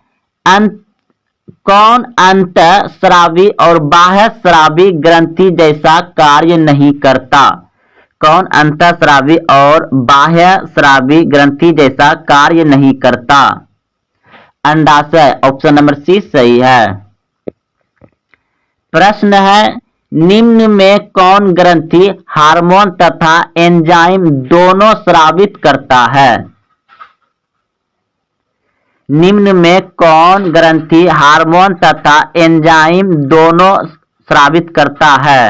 कौन अंतःस्रावी और बाह्य स्रावी ग्रंथि जैसा कार्य नहीं करता? कौन अंतःस्रावी और बाह्य स्रावी ग्रंथि जैसा कार्य नहीं करता? अंडाशय, ऑप्शन नंबर सी सही है। प्रश्न है निम्न में कौन ग्रंथि हार्मोन तथा एंजाइम दोनों स्रावित करता है? निम्न में कौन ग्रंथि हार्मोन तथा एंजाइम दोनों स्रावित करता है?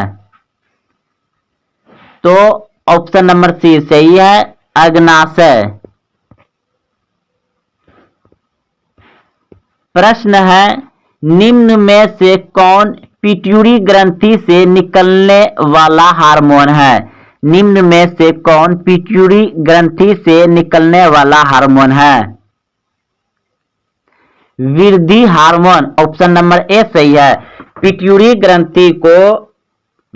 तो ऑप्शन नंबर सी सही है, अग्नाशय। प्रश्न है निम्न में से कौन पिट्यूटरी ग्रंथि से निकलने वाला हार्मोन है? निम्न में से कौन पिट्यूटरी ग्रंथि से निकलने वाला हार्मोन है? वृद्धि हार्मोन, ऑप्शन नंबर ए सही है। पिट्यूटरी ग्रंथि को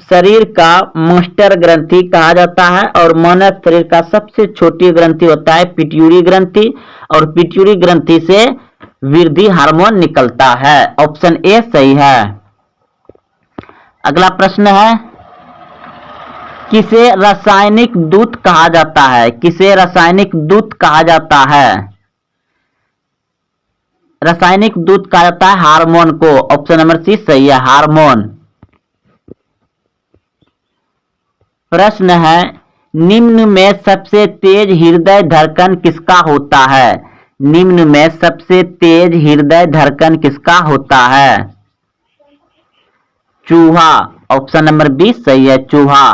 शरीर का मास्टर ग्रंथि कहा जाता है और मानव शरीर का सबसे छोटी ग्रंथि होता है पिट्यूटरी ग्रंथि, और पिट्यूटरी ग्रंथि से वृद्धि हार्मोन निकलता है। ऑप्शन ए सही है। अगला प्रश्न है किसे रासायनिक दूत कहा जाता है? किसे रासायनिक दूत कहा जाता है? रासायनिक दूत कहा जाता है हार्मोन को। ऑप्शन नंबर सी सही है, हार्मोन। प्रश्न है निम्न में सबसे तेज हृदय धड़कन किसका होता है? निम्न में सबसे तेज हृदय धड़कन किसका होता है? चूहा, ऑप्शन नंबर बी सही है, चूहा।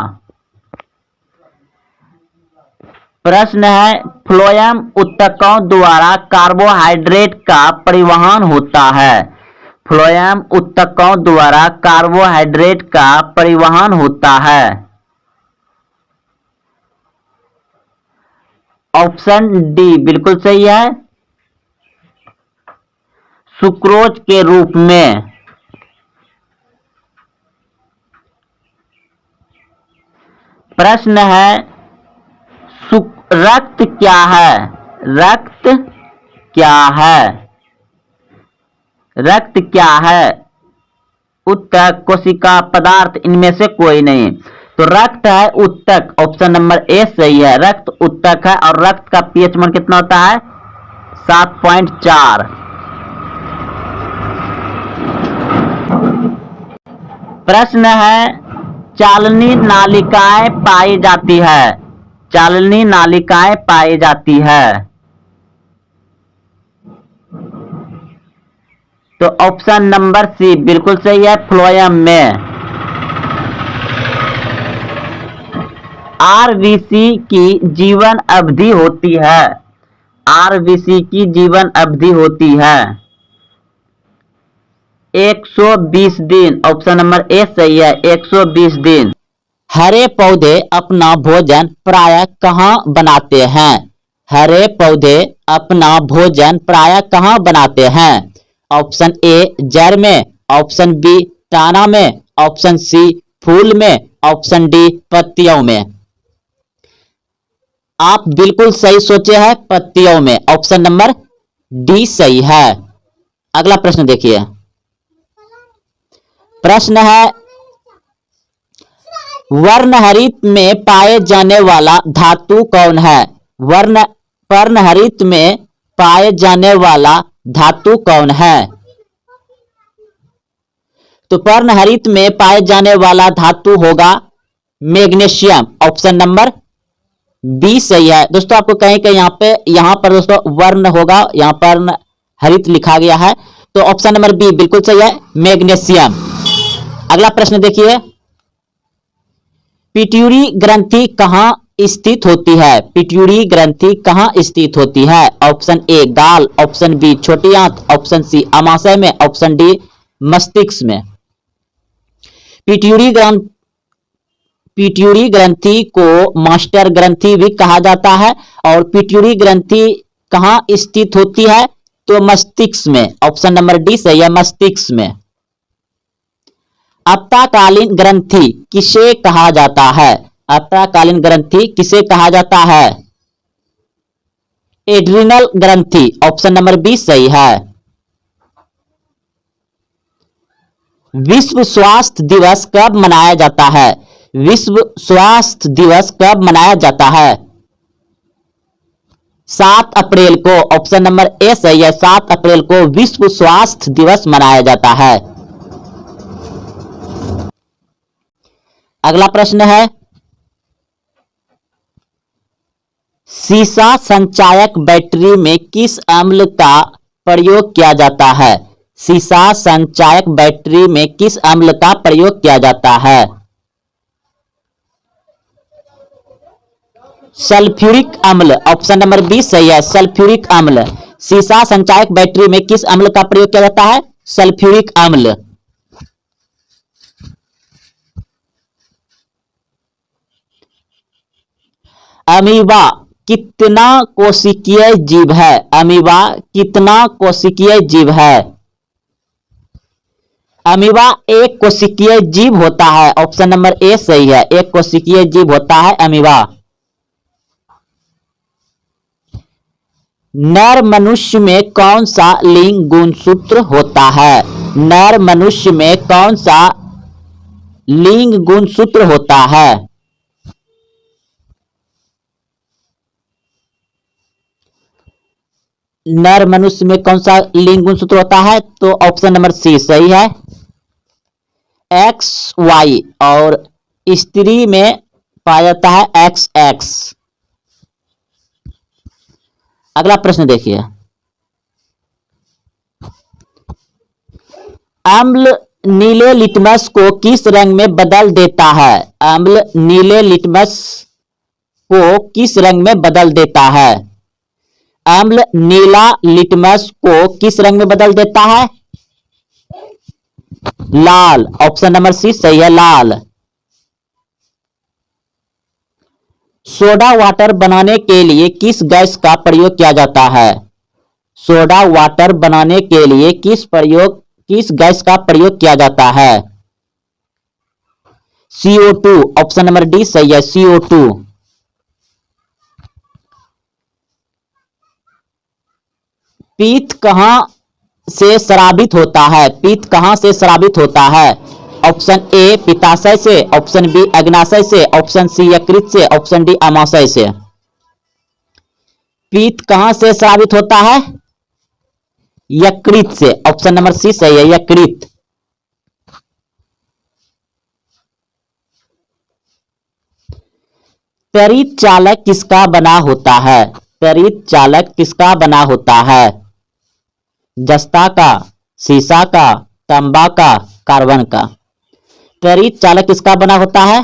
प्रश्न है फ्लोएम ऊतकों द्वारा कार्बोहाइड्रेट का परिवहन होता है। फ्लोएम ऊतकों द्वारा कार्बोहाइड्रेट का परिवहन होता है। ऑप्शन डी बिल्कुल सही है, सुक्रोज के रूप में। प्रश्न है रक्त क्या है? रक्त क्या है? रक्त क्या है? ऊतक, कोशिका, पदार्थ, इनमें से कोई नहीं। तो रक्त है ऊतक, ऑप्शन नंबर ए सही है, रक्त ऊतक है। और रक्त का पीएच मान कितना होता है? 7.4। प्रश्न है चालनी नालिकाएं पाई जाती है। चालनी नालिकाएं पाई जाती है। तो ऑप्शन नंबर सी बिल्कुल सही है, फ्लोएम में। आरबीसी की जीवन अवधि होती है। आरबीसी की जीवन अवधि होती है 120 दिन। ऑप्शन नंबर ए सही है, 120 दिन। हरे पौधे अपना भोजन प्रायः कहाँ बनाते हैं? हरे पौधे अपना भोजन प्रायः कहाँ बनाते हैं? ऑप्शन ए जड़ में, ऑप्शन बी टाना में, ऑप्शन सी फूल में, ऑप्शन डी पत्तियों में। आप बिल्कुल सही सोचे हैं, पत्तियों में। ऑप्शन नंबर डी सही है। अगला प्रश्न देखिए। प्रश्न है वर्णहरित में पाए जाने वाला धातु कौन है? वर्णहरित में पाए जाने वाला धातु कौन है? तो पर्णहरित में पाए जाने वाला धातु होगा मैग्नीशियम। ऑप्शन नंबर बी सही है। दोस्तों आपको कहीं कहीं यहां पर दोस्तों वर्ण होगा, यहां पर हरित लिखा गया है, तो ऑप्शन नंबर बी बिल्कुल सही है, मैग्नीशियम। अगला प्रश्न देखिए। पिट्यूटरी ग्रंथि कहां स्थित होती है? पिट्यूटरी ग्रंथि कहाँ स्थित होती है? ऑप्शन ए गाल, ऑप्शन बी छोटी आंत, ऑप्शन सी अमाशय में, ऑप्शन डी मस्तिष्क में। पिट्यूटरी ग्रंथि को मास्टर ग्रंथि भी कहा जाता है। और पिट्यूटरी ग्रंथि कहाँ स्थित होती है? तो मस्तिष्क में। ऑप्शन नंबर डी सही है, मस्तिष्क में। अप्ताकालीन ग्रंथि किसे कहा जाता है? अप्ताकालीन ग्रंथि किसे कहा जाता है? एड्रिनल ग्रंथि। ऑप्शन नंबर बी सही है। विश्व स्वास्थ्य दिवस कब मनाया जाता है? विश्व स्वास्थ्य दिवस कब मनाया जाता है? 7 अप्रैल को। ऑप्शन नंबर ए सही है, 7 अप्रैल को विश्व स्वास्थ्य दिवस मनाया जाता है। अगला प्रश्न है, सीसा संचायक बैटरी में किस अम्ल का प्रयोग किया जाता है? सीसा संचायक बैटरी में किस अम्ल का प्रयोग किया जाता है? सल्फ्यूरिक अम्ल। ऑप्शन नंबर बी सही है, सल्फ्यूरिक अम्ल। सीसा संचायक बैटरी में किस अम्ल का प्रयोग किया जाता है? सल्फ्यूरिक अम्ल। अमीबा कितना कोशिकीय जीव है? अमीबा कितना कोशिकीय जीव है? अमीबा एक कोशिकीय जीव होता है। ऑप्शन नंबर ए सही है, एक कोशिकीय जीव होता है अमीबा। नर मनुष्य में कौन सा लिंग गुणसूत्र होता है? नर मनुष्य में कौन सा लिंग गुणसूत्र होता है? नर मनुष्य में कौन सा लिंग गुणसूत्र होता है? तो ऑप्शन नंबर सी सही है, एक्स वाई। और स्त्री में पाया जाता है एक्स एक्स। अगला प्रश्न देखिए, अम्ल नीले लिटमस को किस रंग में बदल देता है? अम्ल नीले लिटमस को किस रंग में बदल देता है? अम्ल नीला लिटमस को किस रंग में बदल देता है? लाल। ऑप्शन नंबर सी सही है, लाल। सोडा वाटर बनाने के लिए किस गैस का प्रयोग किया जाता है? सोडा वाटर बनाने के लिए किस गैस का प्रयोग किया जाता है? CO2। ऑप्शन नंबर डी सही है, CO2। पीत कहां से स्रावित होता है? पीत कहां से स्रावित होता है? ऑप्शन ए पित्ताशय से, ऑप्शन बी अग्नाशय से, ऑप्शन सी यकृत से, ऑप्शन डी अमाशय से। पीत कहां से स्रावित होता है? यकृत से। ऑप्शन नंबर सी सही है, यकृत। त्वरित चालक किसका बना होता है? त्वरित चालक किसका बना होता है? जस्ता का, सीसा का, तांबा का, कार्बन का। त्वरित चालक किसका बना होता है?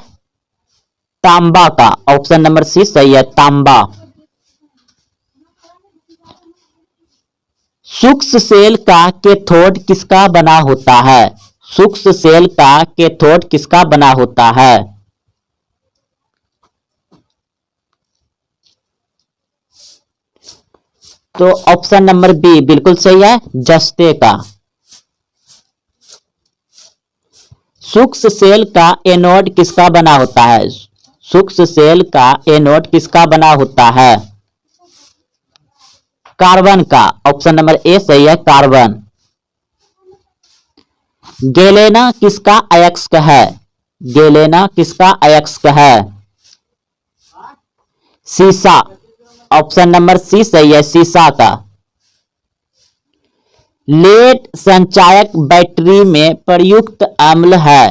तांबा का। ऑप्शन नंबर सी सही है, तांबा। सूक्ष्म सेल का कैथोड किसका बना होता है? सूक्ष्म सेल का कैथोड किसका बना होता है? तो ऑप्शन नंबर बी बिल्कुल सही है, जस्ते का। सूक्ष्म सेल का एनोड किसका बना होता है? सूक्ष्म सेल का एनोड किसका बना होता है? कार्बन का। ऑप्शन नंबर ए सही है, कार्बन। गैलेना किसका अयस्क है? गैलेना किसका अयस्क है? सीसा। ऑप्शन नंबर सी सही है, सीसा का। लेड संचायक बैटरी में प्रयुक्त अम्ल है।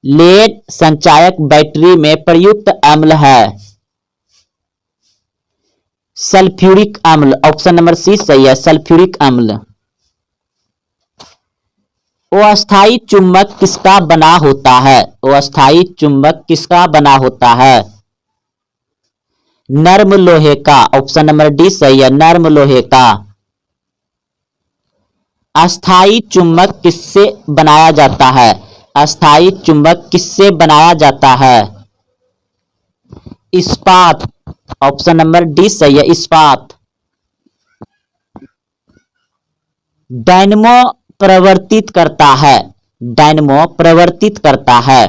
लेड संचायक बैटरी में प्रयुक्त अम्ल है सल्फ्यूरिक अम्ल। ऑप्शन नंबर सी सही है, सल्फ्यूरिक अम्ल। अस्थायी चुंबक किसका बना होता है? अस्थायी चुंबक किसका बना होता है? नर्म लोहे का। ऑप्शन नंबर डी सही है, नर्म लोहे का। अस्थाई चुंबक किससे बनाया जाता है? अस्थाई चुंबक किससे बनाया जाता है? इस्पात। ऑप्शन नंबर डी सही है, इस्पात। डायनमो प्रवर्तित करता है। डायनमो प्रवर्तित करता है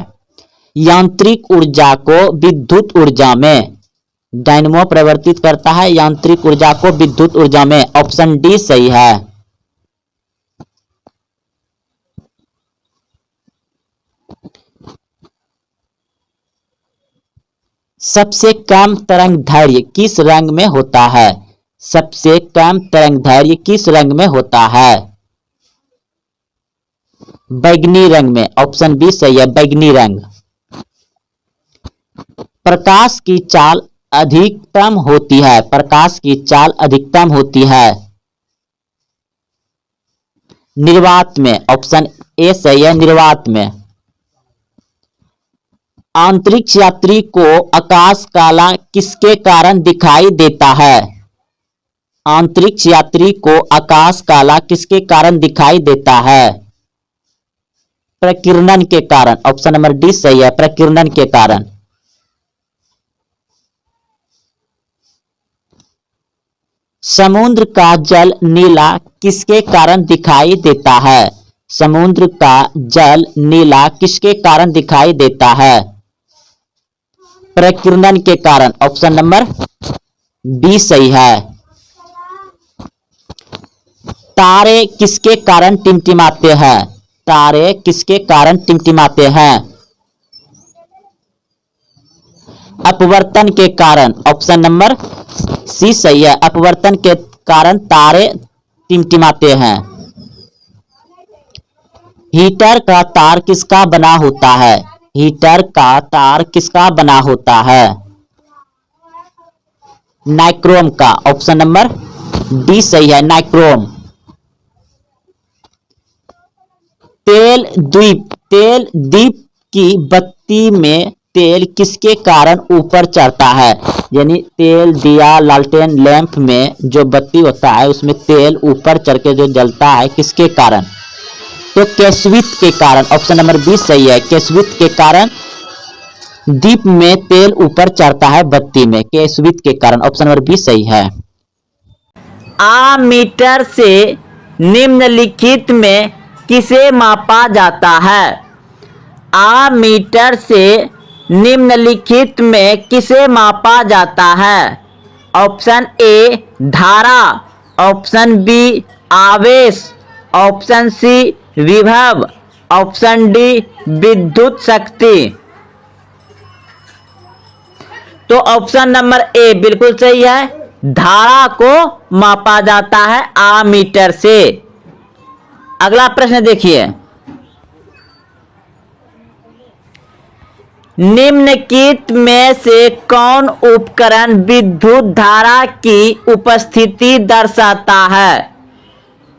यांत्रिक ऊर्जा को विद्युत ऊर्जा में। डायनमो प्रवर्तित करता है यांत्रिक ऊर्जा को विद्युत ऊर्जा में। ऑप्शन डी सही है। सबसे कम तरंगदैर्घ्य किस रंग में होता है? सबसे कम तरंगदैर्घ्य किस रंग में होता है? बैगनी रंग में। ऑप्शन बी सही है, बैगनी रंग। प्रकाश की चाल अधिकतम होती है। प्रकाश की चाल अधिकतम होती है निर्वात में। ऑप्शन ए सही है, निर्वात में। अंतरिक्ष यात्री को आकाश काला किसके कारण दिखाई देता है? अंतरिक्ष यात्री को आकाश काला किसके कारण दिखाई देता है? प्रकीर्णन के कारण। ऑप्शन नंबर डी सही है, प्रकीर्णन के कारण। समुद्र का जल नीला किसके कारण दिखाई देता है? समुद्र का जल नीला किसके कारण दिखाई देता है? प्रकीर्णन के कारण। ऑप्शन नंबर बी सही है। तारे किसके कारण टिमटिमाते हैं? तारे किसके कारण टिमटिमाते हैं? अपवर्तन के कारण। ऑप्शन नंबर सी सही है, अपवर्तन के कारण तारे टिमटिमाते हैं। हीटर का तार किसका बना होता है? हीटर का तार किसका बना होता है? नाइक्रोम का। ऑप्शन नंबर डी सही है, नाइक्रोम। तेल दीप की बत्ती में तेल किसके कारण ऊपर चढ़ता है? यानी तेल दिया लालटेन लैंप में जो बत्ती होता है उसमें तेल ऊपर चढ़ के जो जलता है किसके कारण? तो केसवित के कारण। ऑप्शन नंबर बी सही है, केसवित के कारण दीप में तेल ऊपर चढ़ता है बत्ती में, केसवित के कारण। ऑप्शन नंबर बी सही है। आमीटर से निम्नलिखित में किसे मापा जाता है? आमीटर से निम्नलिखित में किसे मापा जाता है? ऑप्शन ए धारा, ऑप्शन बी आवेश, ऑप्शन सी विभव, ऑप्शन डी विद्युत शक्ति। तो ऑप्शन नंबर ए बिल्कुल सही है, धारा को मापा जाता है आमीटर से। अगला प्रश्न देखिए, निम्नलिखित में से कौन उपकरण विद्युत धारा की उपस्थिति दर्शाता है?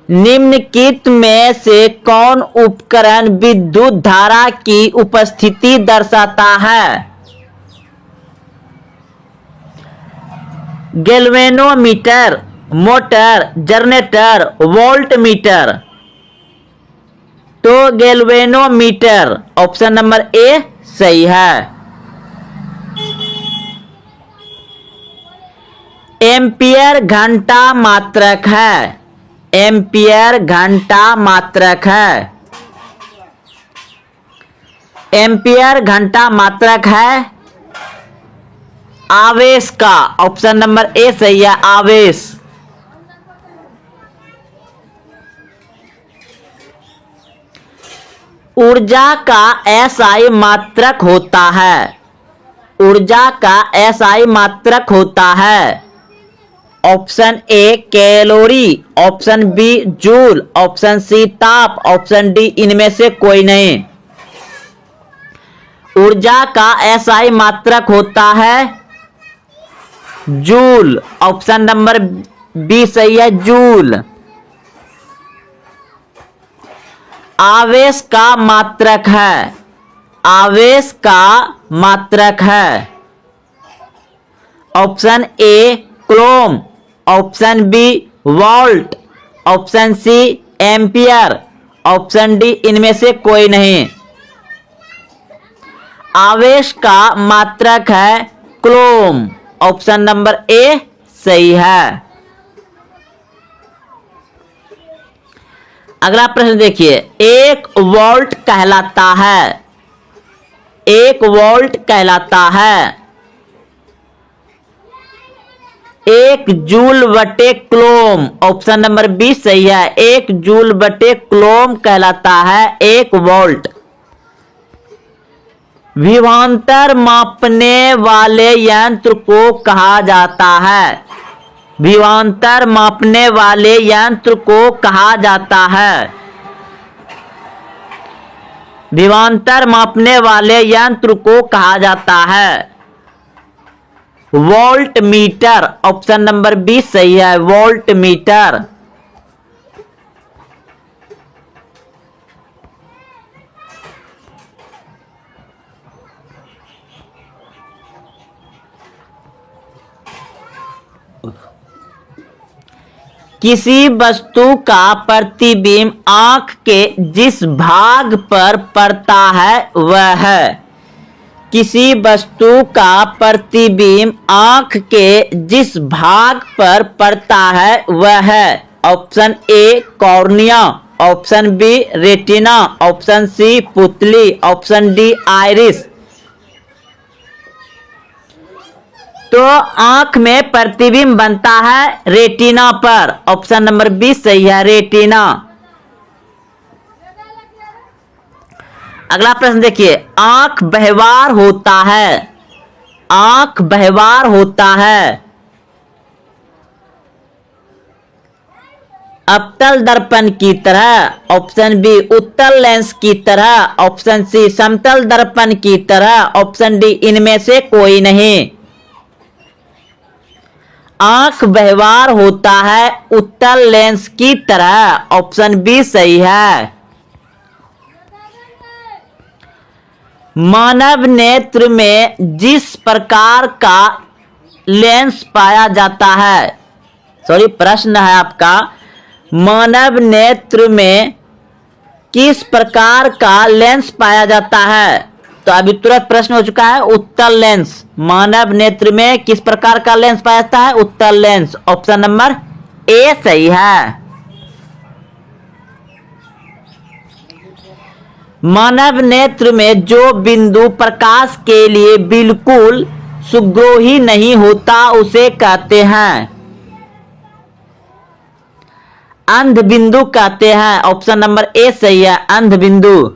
निम्नलिखित में से कौन उपकरण विद्युत धारा की उपस्थिति दर्शाता है? Galvanometer, motor, generator, voltmeter. तो गैल्वेनोमीटर। ऑप्शन नंबर ए सही है। एम्पियर घंटा मात्रक है। एम्पियर घंटा मात्रक है। एम्पियर घंटा मात्रक है आवेश का। ऑप्शन नंबर ए सही है, आवेश। ऊर्जा का एसआई मात्रक होता है। ऊर्जा का एसआई मात्रक होता है। Option A calorie, option B joule, option C ताप, ऑप्शन डी इनमें से कोई नहीं। ऊर्जा का एसआई मात्रक होता है जूल। ऑप्शन नंबर बी सही है, जूल। आवेश का मात्रक है। आवेश का मात्रक है। Option A coulomb, option B volt, option C ampere, option D इनमें से कोई नहीं। आवेश का मात्रक है कूलम, ऑप्शन नंबर ए सही है। अगला प्रश्न देखिए, एक वोल्ट कहलाता है, एक वोल्ट कहलाता है एक जूल बटे कूलम, ऑप्शन नंबर बी सही है। एक जूल बटे कूलम कहलाता है एक वोल्ट। विभवांतर मापने वाले यंत्र को कहा जाता है, विभवांतर मापने वाले यंत्र को कहा जाता है, विभवांतर मापने वाले यंत्र को कहा जाता है volt meter, option number B सही है, वोल्ट मीटर। किसी वस्तु का प्रतिबिंब आंख के जिस भाग पर पड़ता है वह है, किसी वस्तु का प्रतिबिंब आंख के जिस भाग पर पड़ता है वह है, option A cornea, option B retina, option C पुतली, ऑप्शन डी आइरिस। तो आंख में प्रतिबिंब बनता है रेटिना पर, ऑप्शन नंबर बी सही है, रेटिना। अगला प्रश्न देखिए, आंख व्यवहार होता है, आंख व्यवहार होता है अवतल दर्पण की तरह, ऑप्शन बी उत्तल लेंस की तरह, ऑप्शन सी समतल दर्पण की तरह, ऑप्शन डी इनमें से कोई नहीं। आंख व्यवहार होता है उत्तल लेंस की तरह, ऑप्शन बी सही है। मानव नेत्र में जिस प्रकार का लेंस पाया जाता है, सॉरी प्रश्न है आपका, मानव नेत्र में किस प्रकार का लेंस पाया जाता है? तो अभी तुरंत प्रश्न हो चुका है, उत्तल लेंस। मानव नेत्र में किस प्रकार का लेंस पाया जाता है? उत्तल लेंस, ऑप्शन नंबर ए सही है। मानव नेत्र में जो बिंदु प्रकाश के लिए बिल्कुल सुग्रोही नहीं होता उसे कहते हैं अंध बिंदु कहते हैं, ऑप्शन नंबर ए सही है, अंध बिंदु।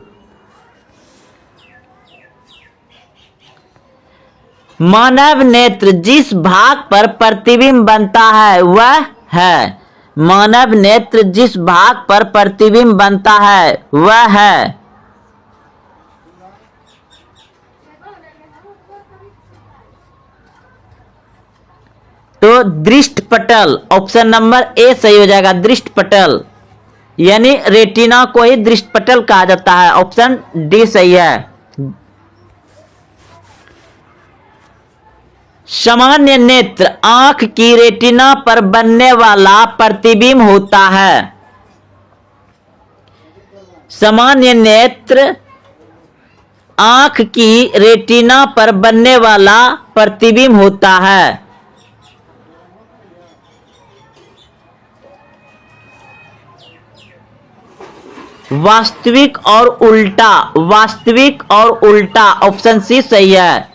मानव नेत्र जिस भाग पर प्रतिबिंब बनता है वह है, मानव नेत्र जिस भाग पर प्रतिबिंब बनता है वह है तो दृष्टपटल, ऑप्शन नंबर ए सही हो जाएगा, दृष्टपटल, यानी रेटिना को ही दृष्टपटल कहा जाता है, ऑप्शन डी सही है। सामान्य नेत्र आंख की रेटिना पर बनने वाला प्रतिबिंब होता है, सामान्य नेत्र आंख की रेटिना पर बनने वाला प्रतिबिंब होता है। वास्तविक और उल्टा, वास्तविक और उल्टा, ऑप्शन सी सही है।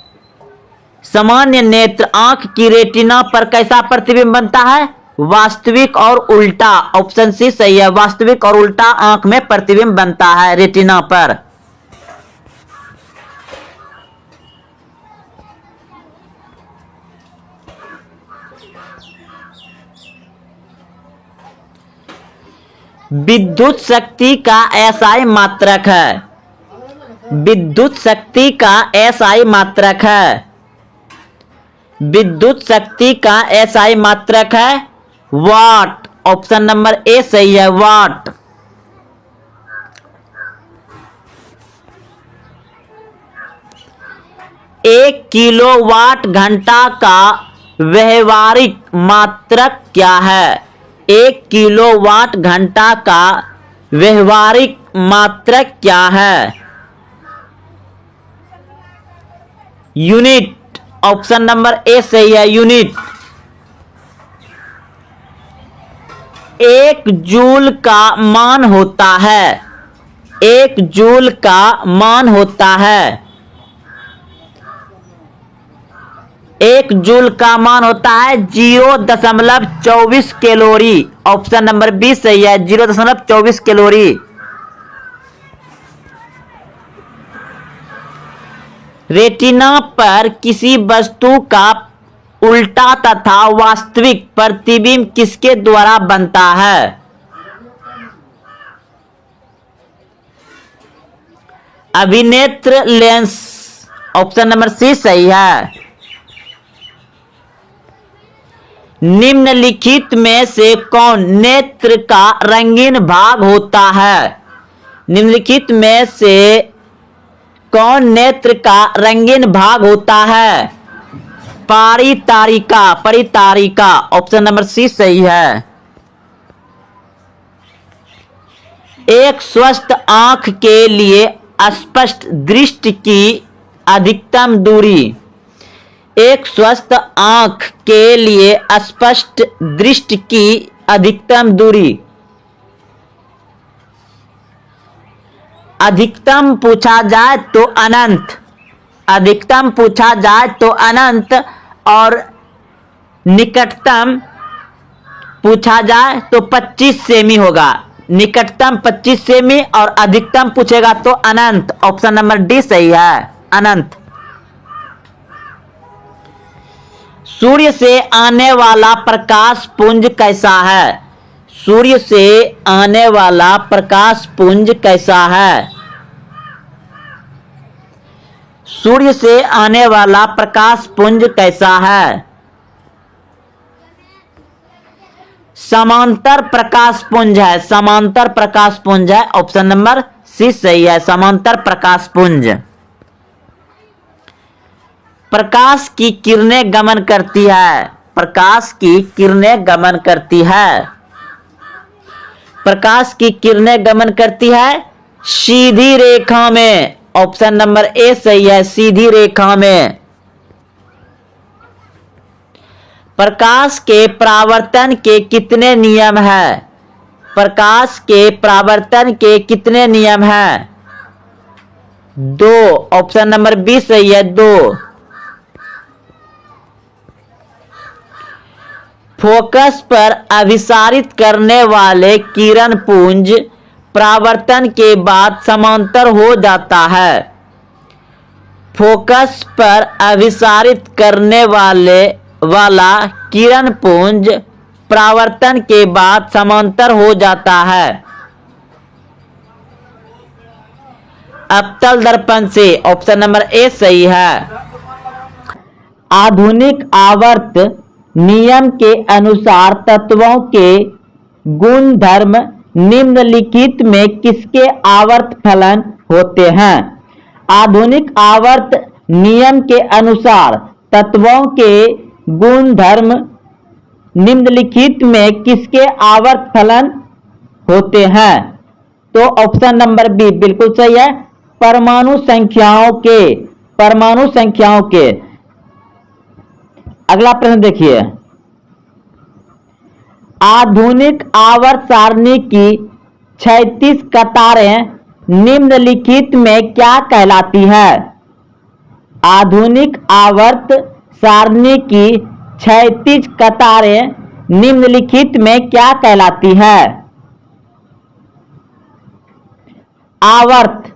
सामान्य नेत्र आंख की रेटिना पर कैसा प्रतिबिंब बनता है? वास्तविक और उल्टा, ऑप्शन सी सही है, वास्तविक और उल्टा आंख में प्रतिबिंब बनता है रेटिना पर। विद्युत शक्ति का एसआई मात्रक है, विद्युत शक्ति का एसआई मात्रक है, विद्युत शक्ति का एसआई मात्रक है वाट, ऑप्शन नंबर ए सही है, वाट। एक किलोवाट घंटा का व्यवहारिक मात्रक क्या है? 1 किलोवाट घंटा का व्यवहारिक मात्रक क्या है? यूनिट। ऑप्शन नंबर ए सही है, यूनिट। 1 जूल का मान होता है, 1 जूल का मान होता है, 1 जूल का मान होता है 0.24 कैलोरी। ऑप्शन नंबर बी सही है, 0.24 कैलोरी। रेटिना पर किसी वस्तु का उल्टा तथा वास्तविक प्रतिबिंब किसके द्वारा बनता है? अभिनेत्र लेंस। ऑप्शन नंबर सी सही है। निम्नलिखित में से कौन नेत्र का रंगीन भाग होता है? निम्नलिखित में से कौन नेत्र का रंगीन भाग होता है? परितारिका, परितारिका। ऑप्शन नंबर सी सही है। एक स्वस्थ आंख के लिए स्पष्ट दृष्टि की अधिकतम दूरी, एक स्वस्थ आंख के लिए स्पष्ट दृष्टि की अधिकतम दूरी। अधिकतम पूछा जाए तो अनंत, अधिकतम पूछा जाए तो अनंत, और निकटतम पूछा जाए तो 25 सेमी होगा। निकटतम 25 सेमी और अधिकतम पूछेगा तो अनंत। ऑप्शन नंबर डी सही है, अनंत। सूर्य से आने वाला प्रकाश पुंज कैसा है? सूर्य से आने वाला प्रकाश पुंज कैसा है? सूर्य से आने वाला प्रकाश पुंज कैसा है? समांतर प्रकाश पुंज है, समांतर प्रकाश पुंज है। ऑप्शन नंबर सी सही है, समांतर प्रकाश पुंज। प्रकाश की किरणें गमन करती है, प्रकाश की किरणें गमन करती है, प्रकाश की किरणें गमन करती है सीधी रेखा में। ऑप्शन नंबर ए सही है, सीधी रेखा में। प्रकाश के परावर्तन के कितने नियम हैं? प्रकाश के परावर्तन के कितने नियम हैं? 2। ऑप्शन नंबर बी सही है, 2। फोकस पर अभिसारित करने वाले किरण पुंज परावर्तन के बाद समांतर हो जाता है। फोकस पर अभिसारित करने वाला किरण पुंज परावर्तन के बाद समांतर हो जाता है। अवतल दर्पण से। ऑप्शन नंबर ए सही है। आधुनिक आवर्त नियम के अनुसार तत्वों के गुणधर्म निम्नलिखित में किसके आवर्त फलन होते हैं? आधुनिक आवर्त नियम के अनुसार तत्वों के गुणधर्म निम्नलिखित में किसके आवर्त फलन होते हैं? तो ऑप्शन नंबर बी बिल्कुल सही है, परमाणु संख्याओं के, परमाणु संख्याओं के। अगला प्रश्न देखिए, आधुनिक आवर्त सारणी की 36 कतारें निम्नलिखित में क्या कहलाती है? आधुनिक आवर्त सारणी की 36 कतारें निम्नलिखित में क्या कहलाती है? आवर्त,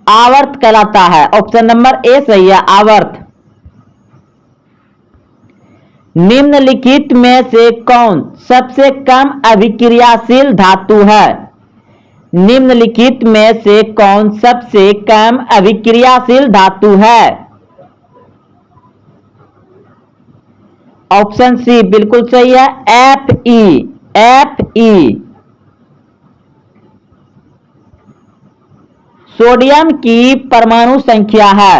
आवर्त कहलाता है। ऑप्शन नंबर ए सही है, आवर्त। निम्नलिखित में से कौन सबसे कम अभिक्रियाशील धातु है? निम्नलिखित में से कौन सबसे कम अभिक्रियाशील धातु है? ऑप्शन सी बिल्कुल सही है, Fe, Fe। सोडियम की परमाणु संख्या है,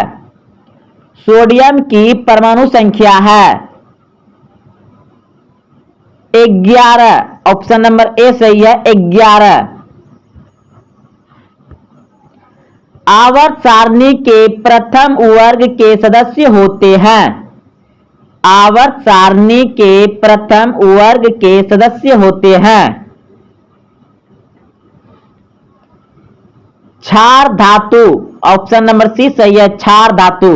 सोडियम की परमाणु संख्या है 11, ऑप्शन नंबर ए सही है 11। आवर्त सारणी के प्रथम वर्ग के सदस्य होते हैं। आवर्त सारणी के प्रथम वर्ग के सदस्य होते हैं। क्षार धातु, ऑप्शन नंबर सी सही है क्षार धातु।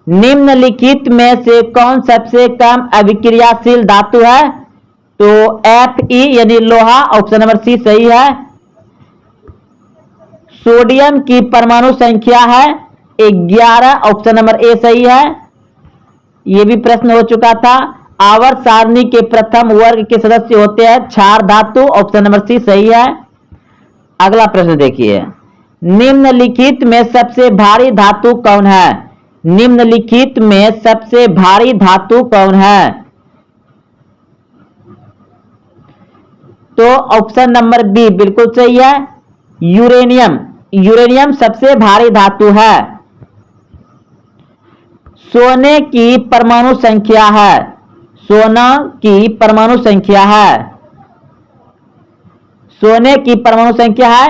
निम्नलिखित में से कौन सबसे कम अभिक्रियाशील धातु है? तो Fe यानी लोहा, ऑप्शन नंबर सी सही है। सोडियम की परमाणु संख्या है 11, ऑप्शन नंबर ए सही है। यह भी प्रश्न हो चुका था। आवर्त सारणी के प्रथम वर्ग के सदस्य होते हैं क्षार धातु, ऑप्शन नंबर सी सही है। अगला प्रश्न देखिए, निम्नलिखित में सबसे भारी धातु कौन है? निम्नलिखित में सबसे भारी धातु कौन है? तो ऑप्शन नंबर बी बिल्कुल सही है, यूरेनियम। यूरेनियम सबसे भारी धातु है। सोने की परमाणु संख्या है। सोना की परमाणु संख्या है। सोने की परमाणु संख्या है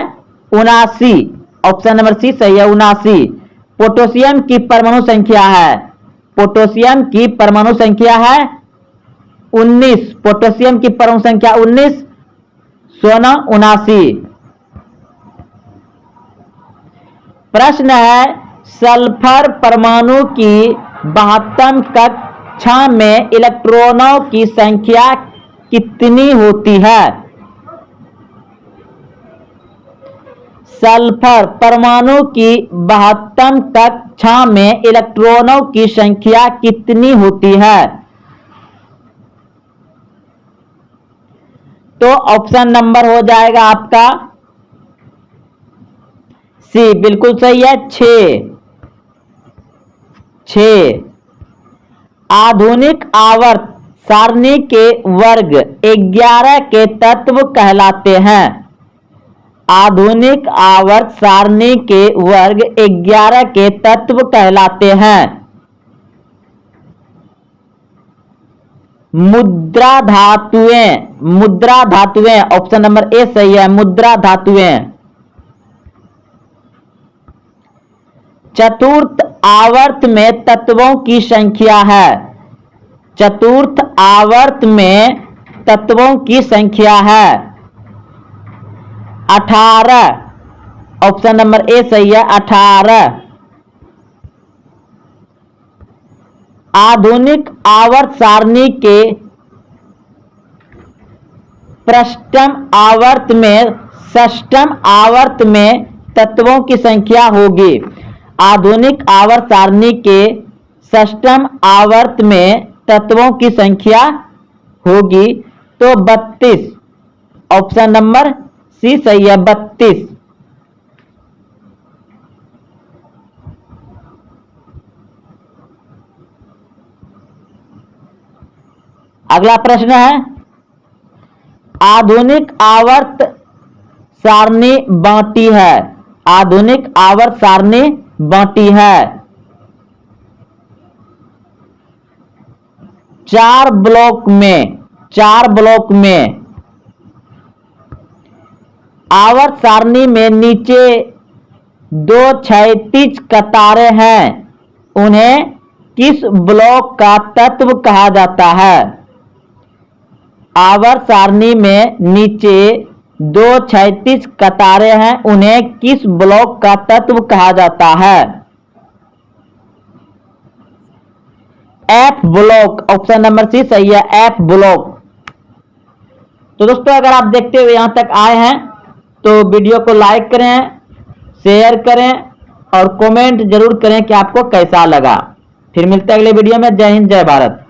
79, ऑप्शन नंबर सी सही है 79। पोटेशियम की परमाणु संख्या है। पोटेशियम की परमाणु संख्या है 19। पोटेशियम की परमाणु संख्या 19, सोना 79। प्रश्न है, सल्फर परमाणु की 72 कक्षा में इलेक्ट्रॉनों की संख्या कितनी होती है? सल्फर परमाणु की 72 कक्षा में इलेक्ट्रॉनों की संख्या कितनी होती है? तो ऑप्शन नंबर हो जाएगा आपका सी, बिल्कुल सही है 6। आधुनिक आवर्त सारणी के वर्ग 11 के तत्व कहलाते हैं। आधुनिक आवर्त सारणी के वर्ग 11 के तत्व कहलाते हैं। मुद्रा धातुएं, मुद्रा धातुएं, ऑप्शन नंबर ए सही है मुद्रा धातुएं। चतुर्थ आवर्त में तत्वों की संख्या है। चतुर्थ आवर्त में तत्वों की संख्या है 18, ऑप्शन नंबर ए सही है 18। आधुनिक आवर्त सारणी के पृष्ठम आवर्त में षष्ठम आवर्त में तत्वों की संख्या होगी। आधुनिक आवर्त सारणी के षष्ठम आवर्त में तत्वों की संख्या होगी तो 32, ऑप्शन नंबर सी सही है 32। अगला प्रश्न है, आधुनिक आवर्त सारणी बांटी है। आधुनिक आवर्त सारणी बांटी है 4 ब्लॉक में। 4 ब्लॉक में आवर्त सारणी में नीचे 2 क्षैतिज कतारें हैं, उन्हें किस ब्लॉक का तत्व कहा जाता है? आवर्त सारणी में नीचे 2 क्षैतिज कतारें हैं, उन्हें किस ब्लॉक का तत्व कहा जाता है? F block, option number C सही है एफ ब्लॉक। तो दोस्तों अगर आप देखते हुए यहां तक आए हैं तो वीडियो को लाइक करें, शेयर करें और कमेंट जरूर करें कि आपको कैसा लगा। फिर मिलते हैं अगले वीडियो में। जय हिंद, जय भारत।